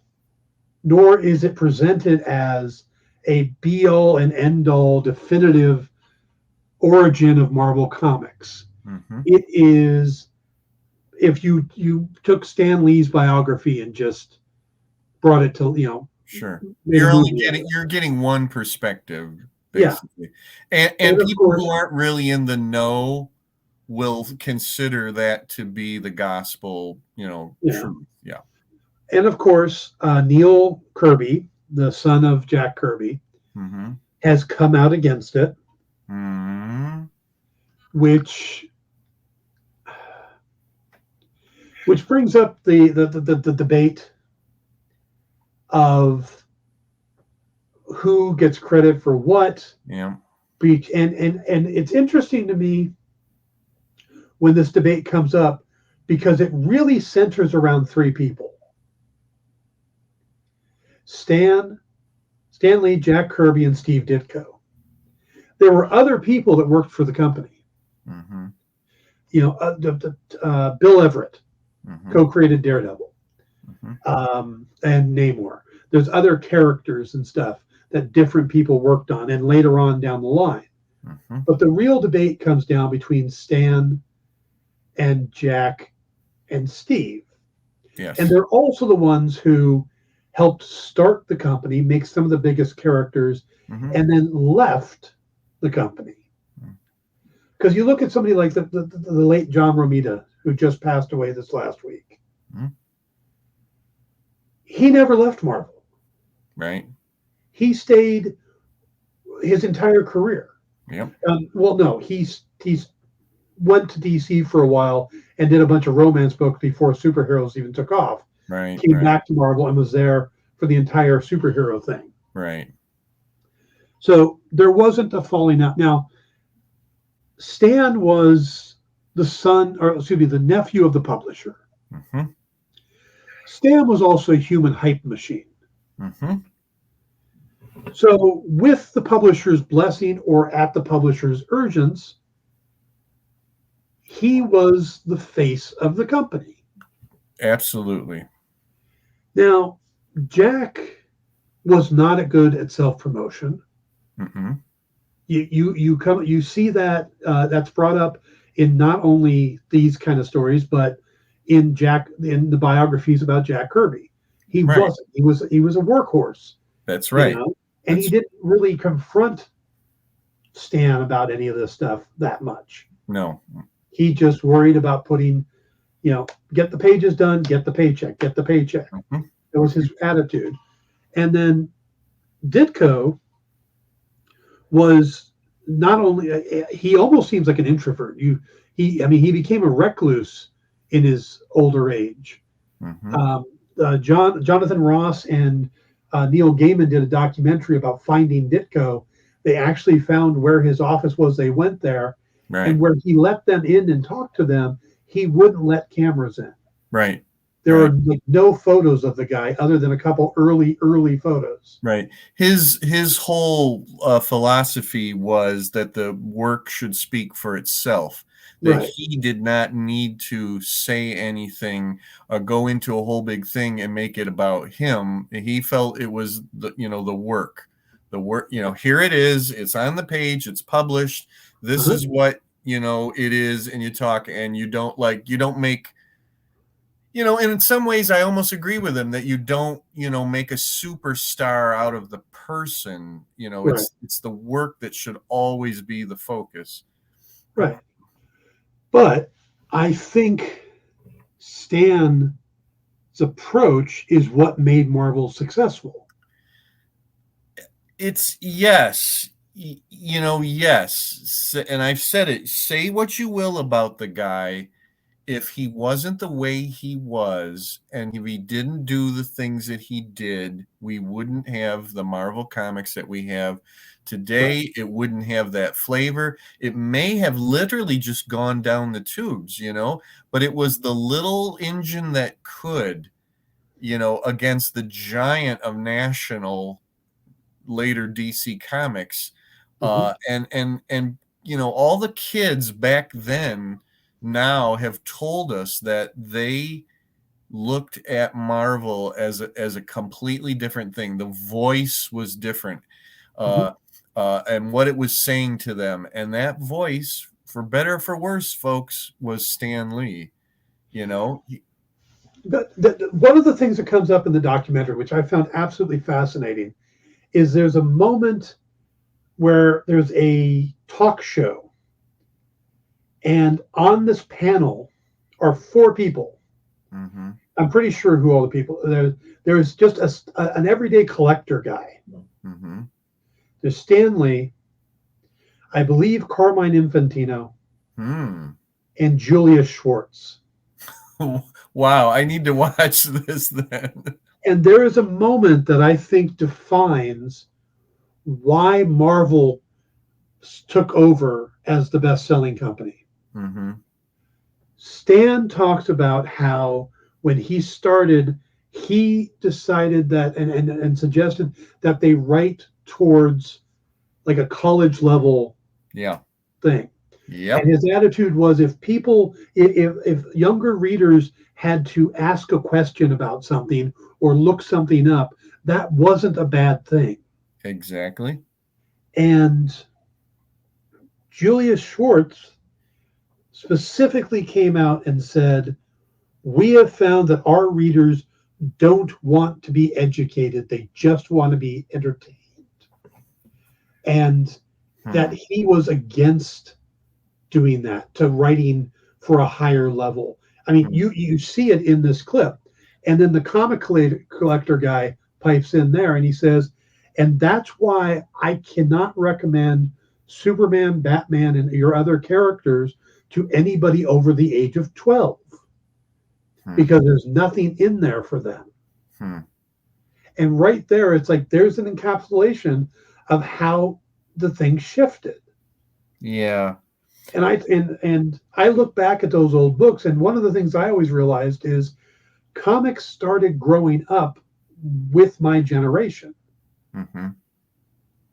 nor is it presented as a be all and end all definitive origin of Marvel Comics. Hmm. It is if you took Stan Lee's biography and just brought it to, Sure. made a movie out of it. You're getting one perspective, Yeah. basically. And And of people course, who aren't really in the know will consider that to be the gospel, yeah. truth. Yeah. And of course, Neil Kirby, the son of Jack Kirby, Mm-hmm. has come out against it, Mm-hmm. which brings up the debate of who gets credit for what. Yeah. And it's interesting to me when this debate comes up because it really centers around three people: Stan, Stan Lee, Jack Kirby, and Steve Ditko. There were other people that worked for the company. Mm-hmm. Bill Everett Mm-hmm. co-created Daredevil, Mm-hmm. and Namor. There's other characters and stuff that different people worked on, and later on down the line. Mm-hmm. But the real debate comes down between Stan and Jack and Steve. Yes. And they're also the ones who helped start the company, make some of the biggest characters, Mm-hmm. and then left the company. Because you look at somebody like the late John Romita, who just passed away this last week. Mm-hmm. He never left Marvel. Right. He stayed his entire career. Yep. Well, no, he's went to DC for a while and did a bunch of romance books before superheroes even took off. Right. Came Right. back to Marvel and was there for the entire superhero thing. Right. So there wasn't a falling out. Now, Stan was the nephew of the publisher. Mm-hmm. Stan was also a human hype machine. Mm-hmm. So, with the publisher's blessing or at the publisher's urgence, he was the face of the company. Absolutely. Now, Jack was not good at self promotion. Mm-hmm. You see that that's brought up in not only these kind of stories, but in the biographies about Jack Kirby. He Right. wasn't. He was a workhorse. That's right. And he didn't really confront Stan about any of this stuff that much. No. He just worried about putting, get the pages done, get the paycheck, get the paycheck. Mm-hmm. That was his attitude. And then Ditko was not only he almost seems like an introvert. He became a recluse in his older age. Mm-hmm. Jonathan Ross and Neil Gaiman did a documentary about finding Ditko. They actually found where his office was. They went there, Right. and where he let them in and talked to them, he wouldn't let cameras in. Right. There are no photos of the guy other than a couple early photos. Right. His whole philosophy was that the work should speak for itself. That Right. he did not need to say anything, go into a whole big thing and make it about him. He felt it was the work. The work, here it is. It's on the page. It's published. This is what it is, and you talk, and you don't make. And in some ways I almost agree with him that you don't, make a superstar out of the person. Right. It's the work that should always be the focus. Right. But I think Stan's approach is what made Marvel successful. It's yes. Yes. And I've said it, say what you will about the guy. If he wasn't the way he was, and if he didn't do the things that he did, we wouldn't have the Marvel comics that we have today. Right. It wouldn't have that flavor. It may have literally just gone down the tubes, but it was the little engine that could, against the giant of national later DC Comics. And all the kids back then now have told us that they looked at Marvel as a completely different thing. The voice was different, and what it was saying to them. And that voice, for better or for worse, folks, was Stan Lee. you know. One of the things that comes up in the documentary, which I found absolutely fascinating, is there's a moment where there's a talk show, and on this panel are four people. Mm-hmm. I'm pretty sure who all the people. There's just an everyday collector guy. Mm-hmm. There's Stanley, I believe Carmine Infantino, Hmm. and Julia Schwartz. Wow, I need to watch this then. And there is a moment that I think defines why Marvel took over as the best-selling company. Mm-hmm. Stan talks about how when he started, he decided that and suggested that they write towards like a college level Yeah. thing. And Yep. his attitude was if younger readers had to ask a question about something or look something up, that wasn't a bad thing. Exactly. And Julius Schwartz specifically came out and said, we have found that our readers don't want to be educated, they just want to be entertained. And that Hmm. he was against doing that, to writing for a higher level. I mean, Hmm. you see it in this clip. And then the comic collector guy pipes in there and he says, and that's why I cannot recommend Superman, Batman, and your other characters to anybody over the age of 12 Hmm. because there's nothing in there for them. Hmm. And right there, it's like there's an encapsulation of how the thing shifted. Yeah. And I look back at those old books, and one of the things I always realized is comics started growing up with my generation, Mm-hmm.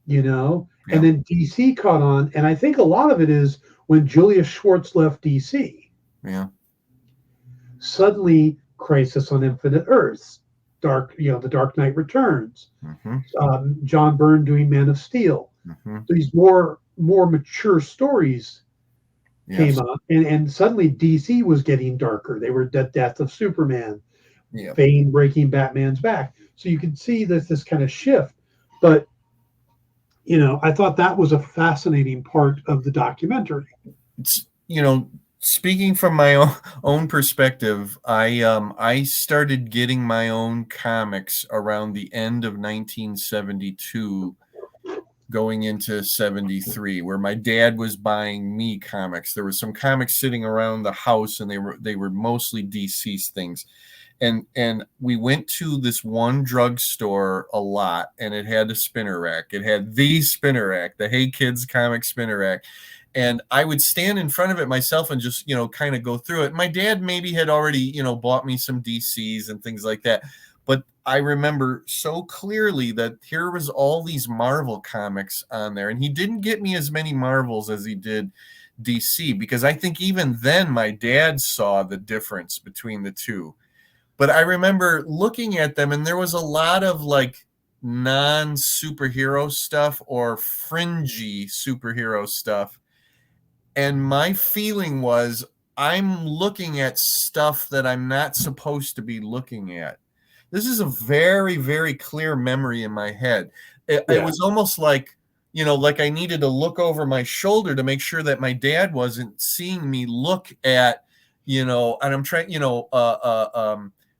you know, and Yeah. then DC caught on, and I think a lot of it is when Julius Schwartz left DC. Yeah. Suddenly, Crisis on Infinite Earths, the Dark Knight Returns, Mm-hmm. John Byrne doing Man of Steel. Mm-hmm. These more mature stories came Yes. up, and suddenly DC was getting darker. They were Death of Superman, Yeah. Bane breaking Batman's back. So you could see this kind of shift. But I thought that was a fascinating part of the documentary. It's, speaking from my own perspective, I started getting my own comics around the end of 1972, going into 73, where my dad was buying me comics. There were some comics sitting around the house, and they were mostly deceased things. And we went to this one drugstore a lot, and it had a spinner rack. It had the spinner rack, the Hey Kids comic spinner rack. And I would stand in front of it myself and just, kind of go through it. My dad maybe had already, bought me some DCs and things like that. But I remember so clearly that here was all these Marvel comics on there. And he didn't get me as many Marvels as he did DC, because I think even then my dad saw the difference between the two. But I remember looking at them, and there was a lot of like non superhero stuff or fringy superhero stuff. And my feeling was, I'm looking at stuff that I'm not supposed to be looking at. This is a very, very clear memory in my head. It Yeah. was almost like, like I needed to look over my shoulder to make sure that my dad wasn't seeing me look at, and I'm trying,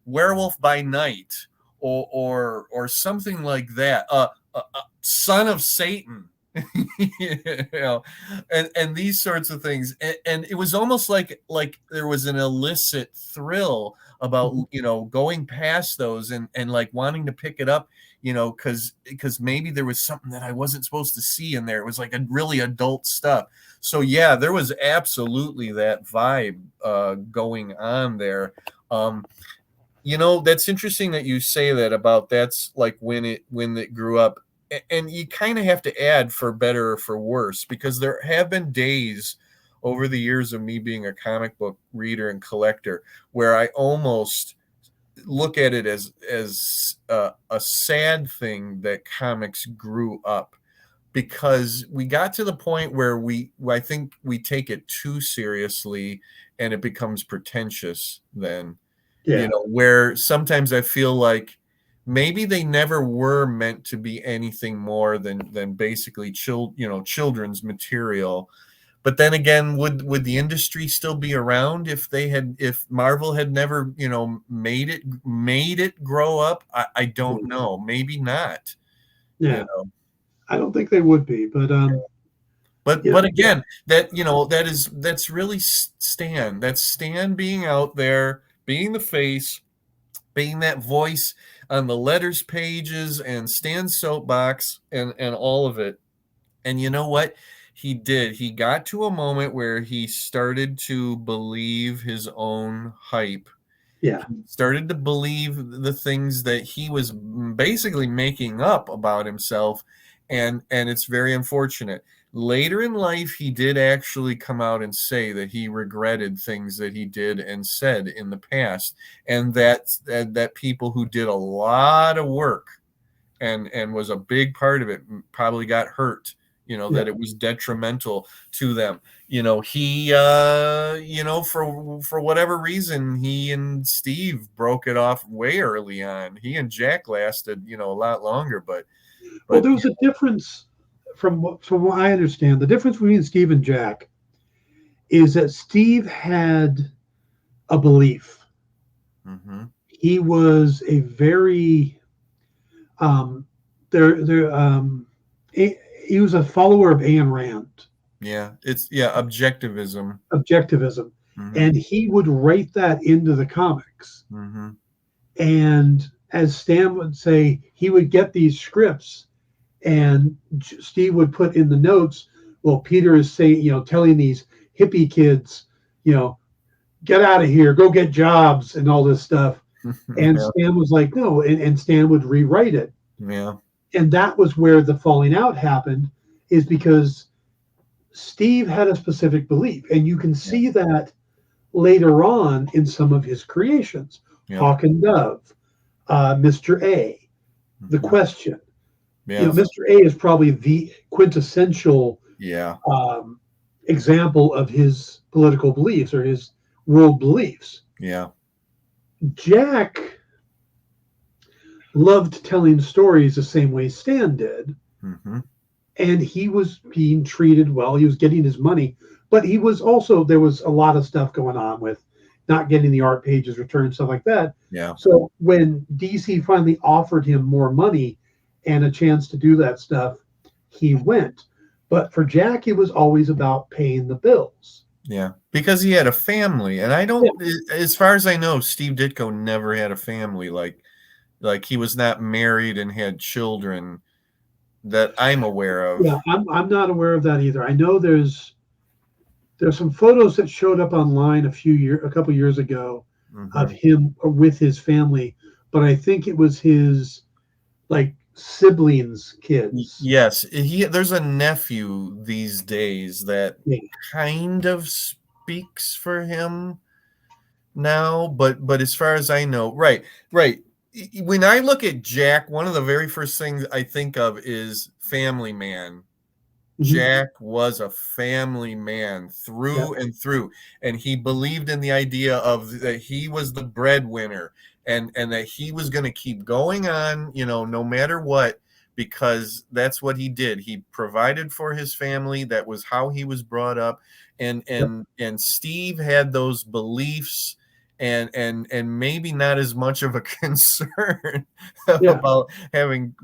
Werewolf by Night, or something like that. Son of Satan. you know and these sorts of things, and it was almost like there was an illicit thrill about Mhm. going past those, and like wanting to pick it up, because maybe there was something that I wasn't supposed to see in there. It was like a really adult stuff. So yeah, there was absolutely that vibe going on there. um that's interesting that you say that about that's like when it grew up. And you kind of have to add for better or for worse, because there have been days over the years of me being a comic book reader and collector where I almost look at it as a sad thing that comics grew up. because we got to the point where I think we take it too seriously and it becomes pretentious then, Yeah. where sometimes I feel like maybe they never were meant to be anything more than basically children's material. But then again, would the industry still be around if Marvel had never, made it grow up? I don't know. Maybe not. You Yeah. know. I don't think they would be, but But again, that's really Stan. That's Stan being out there, being the face, being that voice on the letters pages and Stan's soapbox and all of it. And you know what? He did. He got to a moment where he started to believe his own hype. yeah, He started to believe the things that he was basically making up about himself, and it's very unfortunate. Later in life, he did actually come out and say that he regretted things that he did and said in the past, and that people who did a lot of work and was a big part of it probably got hurt, yeah. that it was detrimental to them. He for whatever reason, he and Steve broke it off way early on. He and Jack lasted, a lot longer, but Well, but there was a difference from what I understand. The difference between Steve and Jack is that Steve had a belief. mhm. He was a very there he was a follower of Ayn Rand, Yeah, it's objectivism. objectivism, Mhm. and he would write that into the comics. Mhm. And as Stan would say, he would get these scripts, and Steve would put in the notes, well, Peter is saying, telling these hippie kids, you know, get out of here, go get jobs, and all this stuff. And Yeah. Stan was like, no, and Stan would rewrite it. Yeah. And that was where the falling out happened, is because Steve had a specific belief, and you can Yeah. see that later on in some of his creations. Yep. Hawk and Dove, Mr. A, The Mhm. Question. Yes. Mr. A is probably the quintessential Yeah. um, example of his political beliefs or his world beliefs. Yeah. Jack loved telling stories the same way Stan did, Mhm. and he was being treated well. He was getting his money, but he was also, there was a lot of stuff going on with not getting the art pages returned, stuff like that. Yeah. So when DC finally offered him more money and a chance to do that stuff, he went. But for Jack, it was always about paying the bills. Yeah, because he had a family, and I Yeah, don't, as far as I know, Steve Ditko never had a family. Like he was not married and had children that I'm aware of. yeah, I'm not aware of that either. I know there's some photos that showed up online a couple years ago of Hmm. him with his family, but I think it was his like siblings, kids. Yes, there's a nephew these days that Yeah. kind of speaks for him now, but as far as I know, right, right. When I look at Jack, one of the very first things I think of is Family Man. Hmm. Jack was a family man Yeah. through and through, and he believed in the idea of that he was the breadwinner, and that he was going to keep going on, no matter what, because that's what he did. He provided for his family. That was how he was brought up, and Yeah. and Steve had those beliefs. And maybe not as much of a concern Yeah. about having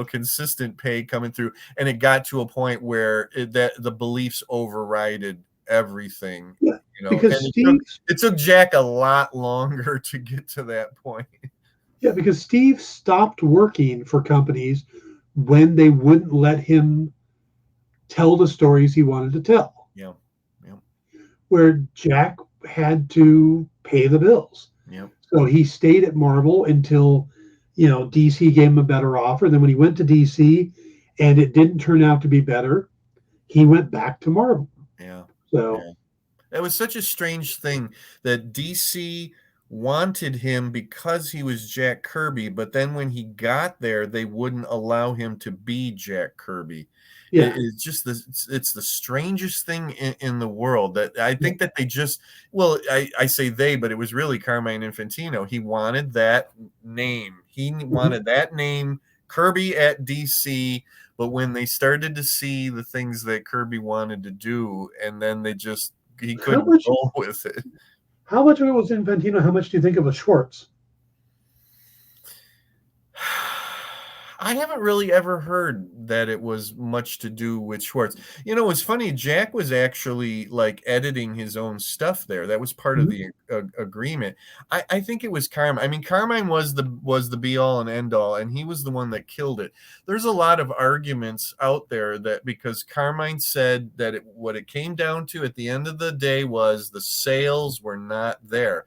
consistent pay coming through, and it got to a point where that the beliefs overrided everything, Yeah. and Because it took Jack a lot longer to get to that point. because Steve stopped working for companies when they wouldn't let him tell the stories he wanted to tell, Yeah, yeah, where Jack had to pay the bills. yeah, So he stayed at Marvel until, DC gave him a better offer. Then when he went to DC and it didn't turn out to be better, he went back to Marvel. yeah, So yeah. It was such a strange thing that DC wanted him because he was Jack Kirby, but then when he got there, they wouldn't allow him to be Jack Kirby. Yeah. It's just it's the strangest thing in the world that I think that they just, well, I say they, but it was really Carmine Infantino. He wanted that name. He Mhm. wanted that name, Kirby at DC. But when they started to see the things that Kirby wanted to do, and then he How couldn't much? go with it. How much of it was Infantino? How much do you think it was Schwartz? I haven't really ever heard that it was much to do with Schwartz. It's funny. Jack was actually like editing his own stuff there. That was part of Mhm. the agreement. I think it was Carmine. I mean, Carmine was the be all and end all, and he was the one that killed it. There's a lot of arguments out there that because Carmine said that what it came down to at the end of the day was the sales were not there.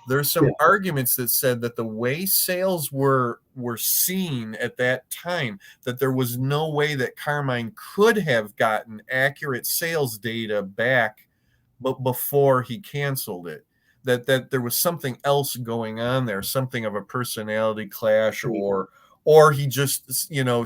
There's Yeah. some arguments that said that the way sales were seen at that time, that there was no way that Carmine could have gotten accurate sales data back, but before he canceled it, that there was something else going on there, something of a personality clash, or he just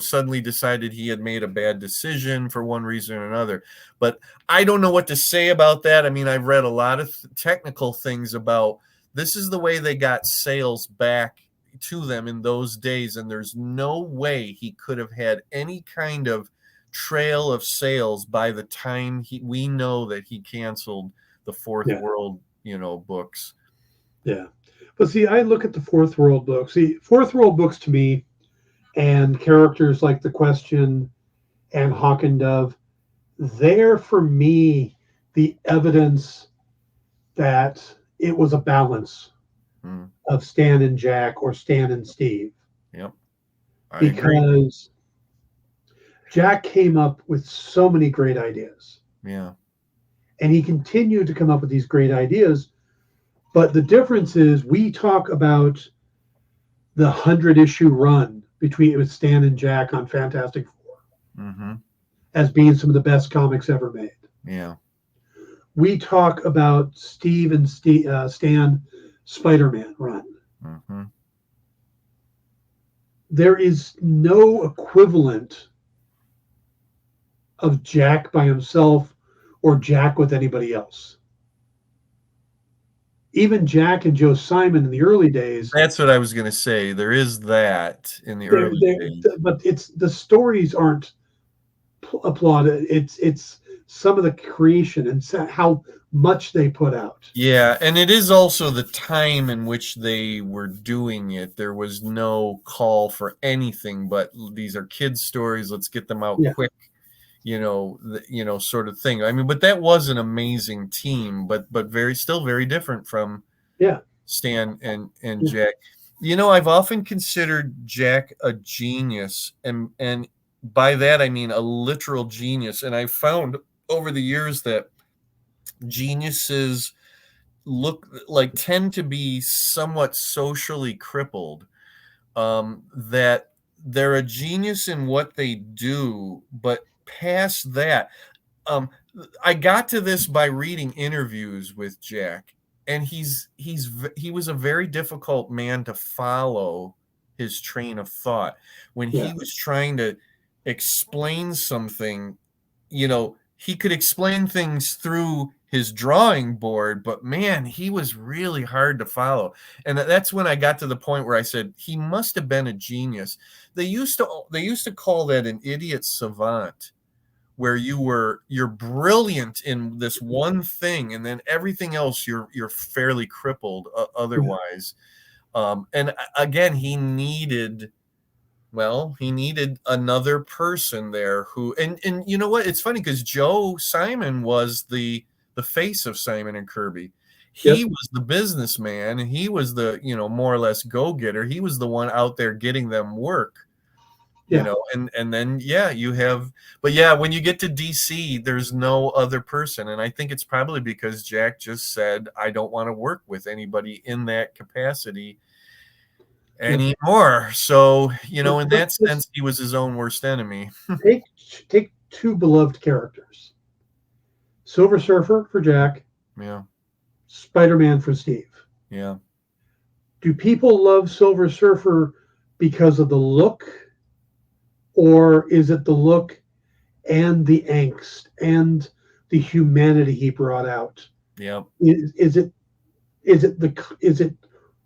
suddenly decided he had made a bad decision for one reason or another. But I don't know what to say about that. I mean, I've read a lot of technical things about this is the way they got sales back to them in those days, and there's no way he could have had any kind of trail of sales by the time we know that he canceled the Fourth Yeah. World, books. Yeah. But see, I look at the Fourth World books. See, Fourth World books to me, and characters like the Question and Hawk and Dove, they're for me the evidence that it was a balance Mm, of Stan and Jack or Stan and Steve. yep, I agree. Because Jack came up with so many great ideas. Yeah. And he continued to come up with these great ideas. But the difference is we talk about the 100 issue run between it was Stan and Jack on Fantastic Four Mm-hmm. as being some of the best comics ever made. Yeah. We talk about Steve and Stan Spider-Man run. Mm-hmm. There is no equivalent of Jack by himself or Jack with anybody else. Even Jack and Joe Simon in the early days, That's what I was going to say. There is that in the they're, early they're, days. but it's the stories aren't applauded. It's some of the creation and how much they put out. Yeah, and it is also the time in which they were doing it. There was no call for anything but these are kids' stories. Let's get them out Yeah, quick, sort of thing. I mean, but that was an amazing team, but still very different from yeah, Stan and yeah, Jack. I've often considered Jack a genius, and by that I mean a literal genius. And I found over the years that geniuses tend to be somewhat socially crippled, that they're a genius in what they do, but past that, um, I got to this by reading interviews with Jack, and he was a very difficult man to follow his train of thought when yeah, he was trying to explain something. He could explain things through his drawing board, but man, he was really hard to follow. And that's when I got to the point where I said he must have been a genius. They used to call that an idiot savant, where you're brilliant in this one thing, and then everything else you're fairly crippled yeah, otherwise. And again, he needed another person there who, and you know what? It's funny because Joe Simon was the face of Simon and Kirby. He yep, was the businessman, and he was the more or less go-getter. He was the one out there getting them work. yeah. And then yeah, you have, but yeah, when you get to DC, there's no other person, and I think it's probably because Jack just said, I don't want to work with anybody in that capacity Yeah. anymore. So, in that Let's sense, he was his own worst enemy. take take two beloved characters: Silver Surfer for Jack, Yeah, Spider-Man for Steve. yeah. Do people love Silver Surfer because of the look, or is it the look and the angst and the humanity he brought out. Yep. Is it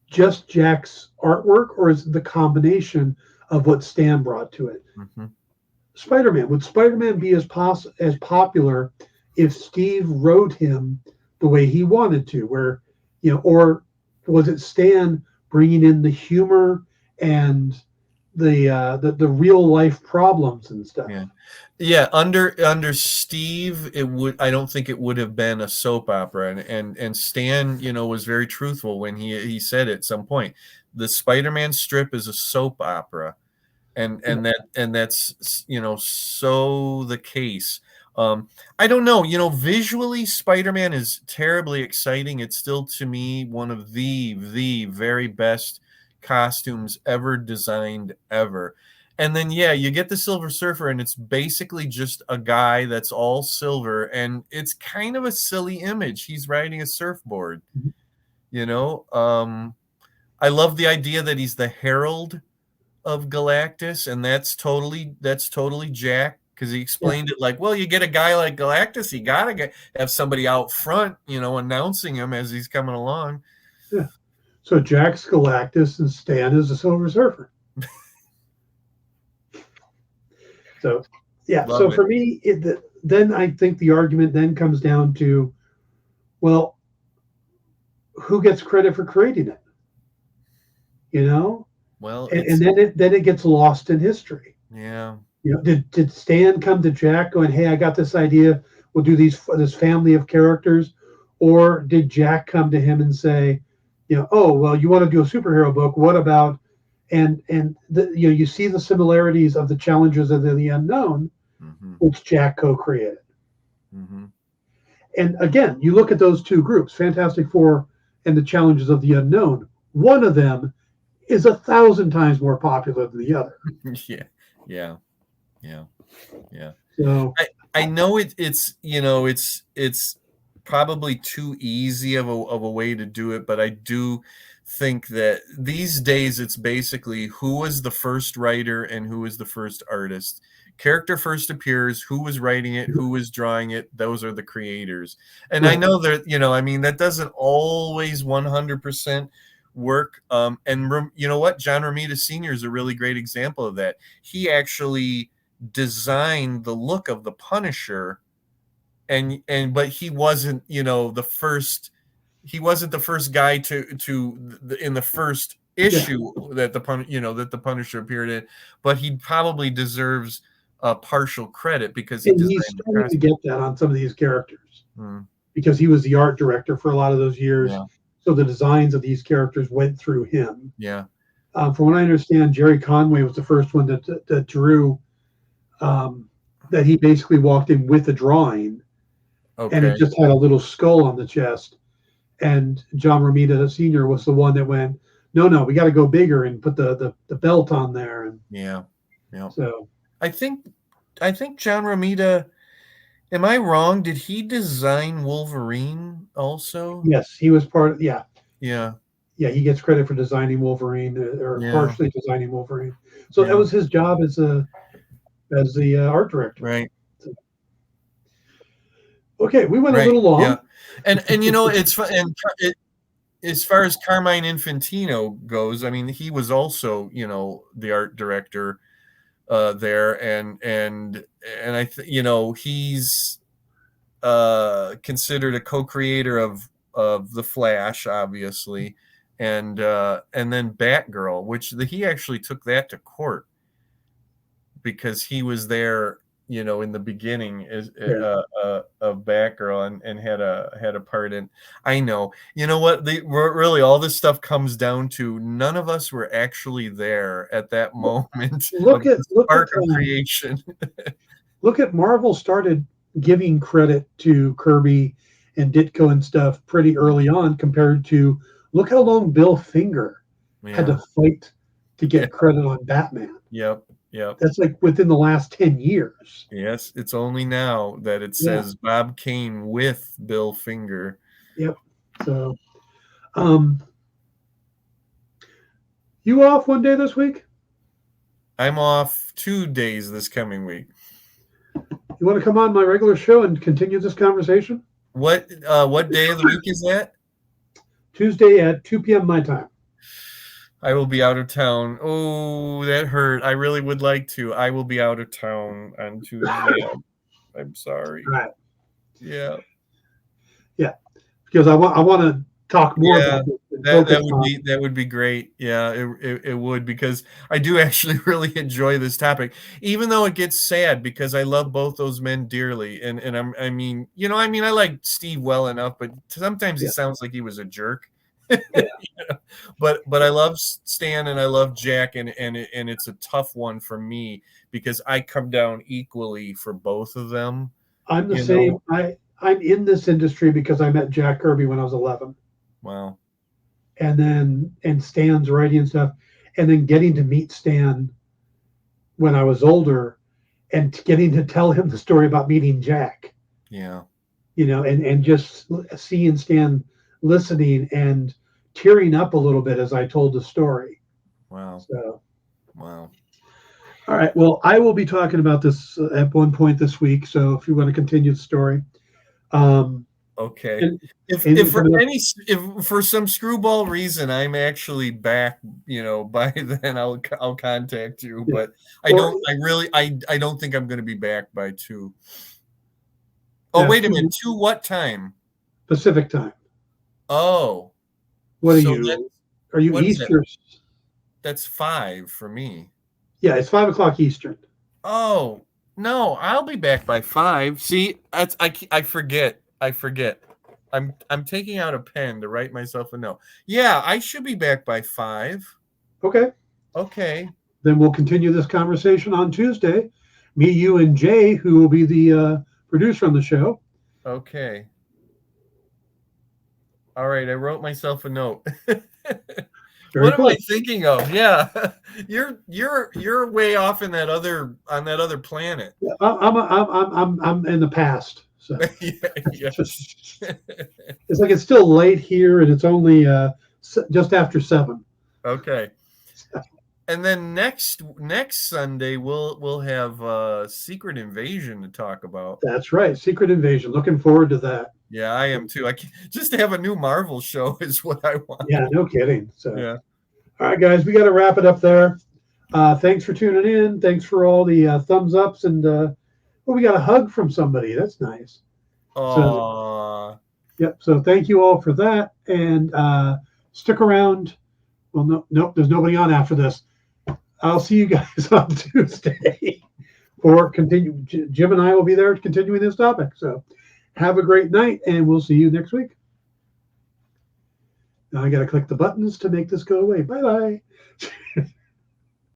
just Jack's artwork, or is it the combination of what Stan brought to it? Mm-hmm. Spider-Man, would Spider-Man be as popular if Steve wrote him the way he wanted to, where, or was it Stan bringing in the humor and the real life problems and stuff? Yeah. Under Steve, it would. I don't think it would have been a soap opera, and Stan, was very truthful when he said at some point, the Spider-Man strip is a soap opera, and that's so the case. I don't know, visually Spider-Man is terribly exciting. It's still, to me, one of the very best costumes ever designed ever. And then you get the Silver Surfer, and it's basically just a guy that's all silver, and it's kind of a silly image. He's riding a surfboard. I love the idea that he's the herald of Galactus, and that's totally Jack, because he Yeah, explained it like, well, you get a guy like Galactus, you gotta have somebody out front, announcing him as he's coming along. yeah. So Jack's Galactus and Stan is the Silver Surfer. So, yeah. Love So it. for me, then I think the argument then comes down to, well, who gets credit for creating it? Well, And then it gets lost in history. yeah. Did Stan come to Jack going, "Hey, I got this idea. We'll do this family of characters," or did Jack come to him and say, "Oh, well, you want to do a superhero book? What about?" You see the similarities of the Challenges of the Unknown, Mm-hmm. which Jack co-created. Mm-hmm. And again, you look at those two groups, Fantastic Four and the Challenges of the Unknown. One of them is 1,000 times more popular than the other. Yeah. So I know it's probably too easy of a way to do it, but I do think that these days it's basically who was the first writer and who was the first artist. Character first appears, who was writing it, who was drawing it, those are the creators. And I right. know that, that doesn't always 100% work. And you know what? John Romita Sr. is a really great example of that. He actually designed the look of the Punisher, but he wasn't, the first. He wasn't the first guy in the first issue that the Punisher appeared in, but he probably deserves partial credit because he And he's designed the starting to costume. get that on some of these characters Mm, because he was the art director for a lot of those years. yeah, So the designs of these characters went through him. yeah, From what I understand, Jerry Conway was the first one that drew, that he basically walked in with a drawing, and it okay, just had a little skull on the chest. And John Romita Sr. was the one that went, no, we got to go bigger and put the belt on there. And yeah, yeah. so, I think John Romita. Am I wrong? Did he design Wolverine also? yes, he was part of, Yeah, he gets credit for designing Wolverine, or yeah, partially designing Wolverine. So that yeah. was his job as the art director. Right. So, okay, we went a Right. little long. Yeah. And it's fun. And as far as Carmine Infantino goes, I mean, he was also, the art director there, and he's considered a co-creator of the Flash, obviously, and then Batgirl, which he actually took that to court because he was there, in the beginning of Batgirl, and had a part in. I know, what really all this stuff comes down to. None of us were actually there at that moment of Look at the look at spark of creation. look at Marvel started giving credit to Kirby and Ditko and stuff pretty early on, compared to, look how long Bill Finger had Yeah. to fight to Yeah. get credit on Batman. Yep. Yep. That's like within the last 10 years. Yes, it's only now that it Yeah. says Bob Kane with Bill Finger. Yep. So, you off one day this week? I'm off 2 days this coming week. You want to come on my regular show and continue this conversation? What day of the week is that? Tuesday at 2 p.m. my time. I will be out of town. Oh, that hurt. I really would like to. I will be out of town on Tuesday. I'm sorry. Right. Yeah. Yeah. Because I want to talk more about this. That would be great. Yeah, it would, because I do actually really enjoy this topic, even though it gets sad because I love both those men dearly, and I mean I like Steve well enough, but sometimes he sounds like he was a jerk. Yeah. But I love Stan and I love Jack, and it's a tough one for me because I come down equally for both of them. I'm the same. I'm in this industry because I met Jack Kirby when I was 11. Wow. And Stan's writing and stuff, and then getting to meet Stan when I was older, and getting to tell him the story about meeting Jack. Yeah. And just seeing Stan listening and tearing up a little bit as I told the story. Wow. So. Wow. All right. Well, I will be talking about this at one point this week. So if you want to continue the story. Okay. If for some screwball reason I'm actually back, by then I'll contact you. Yeah. But I don't think I'm going to be back by 2. Oh, wait a minute. 2 what time? Pacific time. Oh. What are you? Are you Eastern? That's 5 for me. Yeah, it's 5 o'clock Eastern. Oh, no, I'll be back by 5. See, I forget. I'm taking out a pen to write myself a note. Yeah, I should be back by 5. Okay. Then we'll continue this conversation on Tuesday. Me, you, and Jay, who will be the producer on the show. Okay. All right, I wrote myself a note. What am I thinking of? Yeah, you're way off on that other planet. Yeah, I'm in the past. So. It's like it's still late here, and it's only just after 7. Okay. And then next Sunday we'll have Secret Invasion to talk about. That's right, Secret Invasion. Looking forward to that. Yeah, I am too. Just to have a new Marvel show is what I want. Yeah, no kidding. So yeah. All right, guys, we got to wrap it up there. Thanks for tuning in. Thanks for all the thumbs ups, and we got a hug from somebody. That's nice. Aww. So thank you all for that, and stick around. Well, nope, there's nobody on after this. I'll see you guys on Tuesday for continue. Jim and I will be there continuing this topic. So have a great night, and we'll see you next week. Now I got to click the buttons to make this go away. Bye-bye.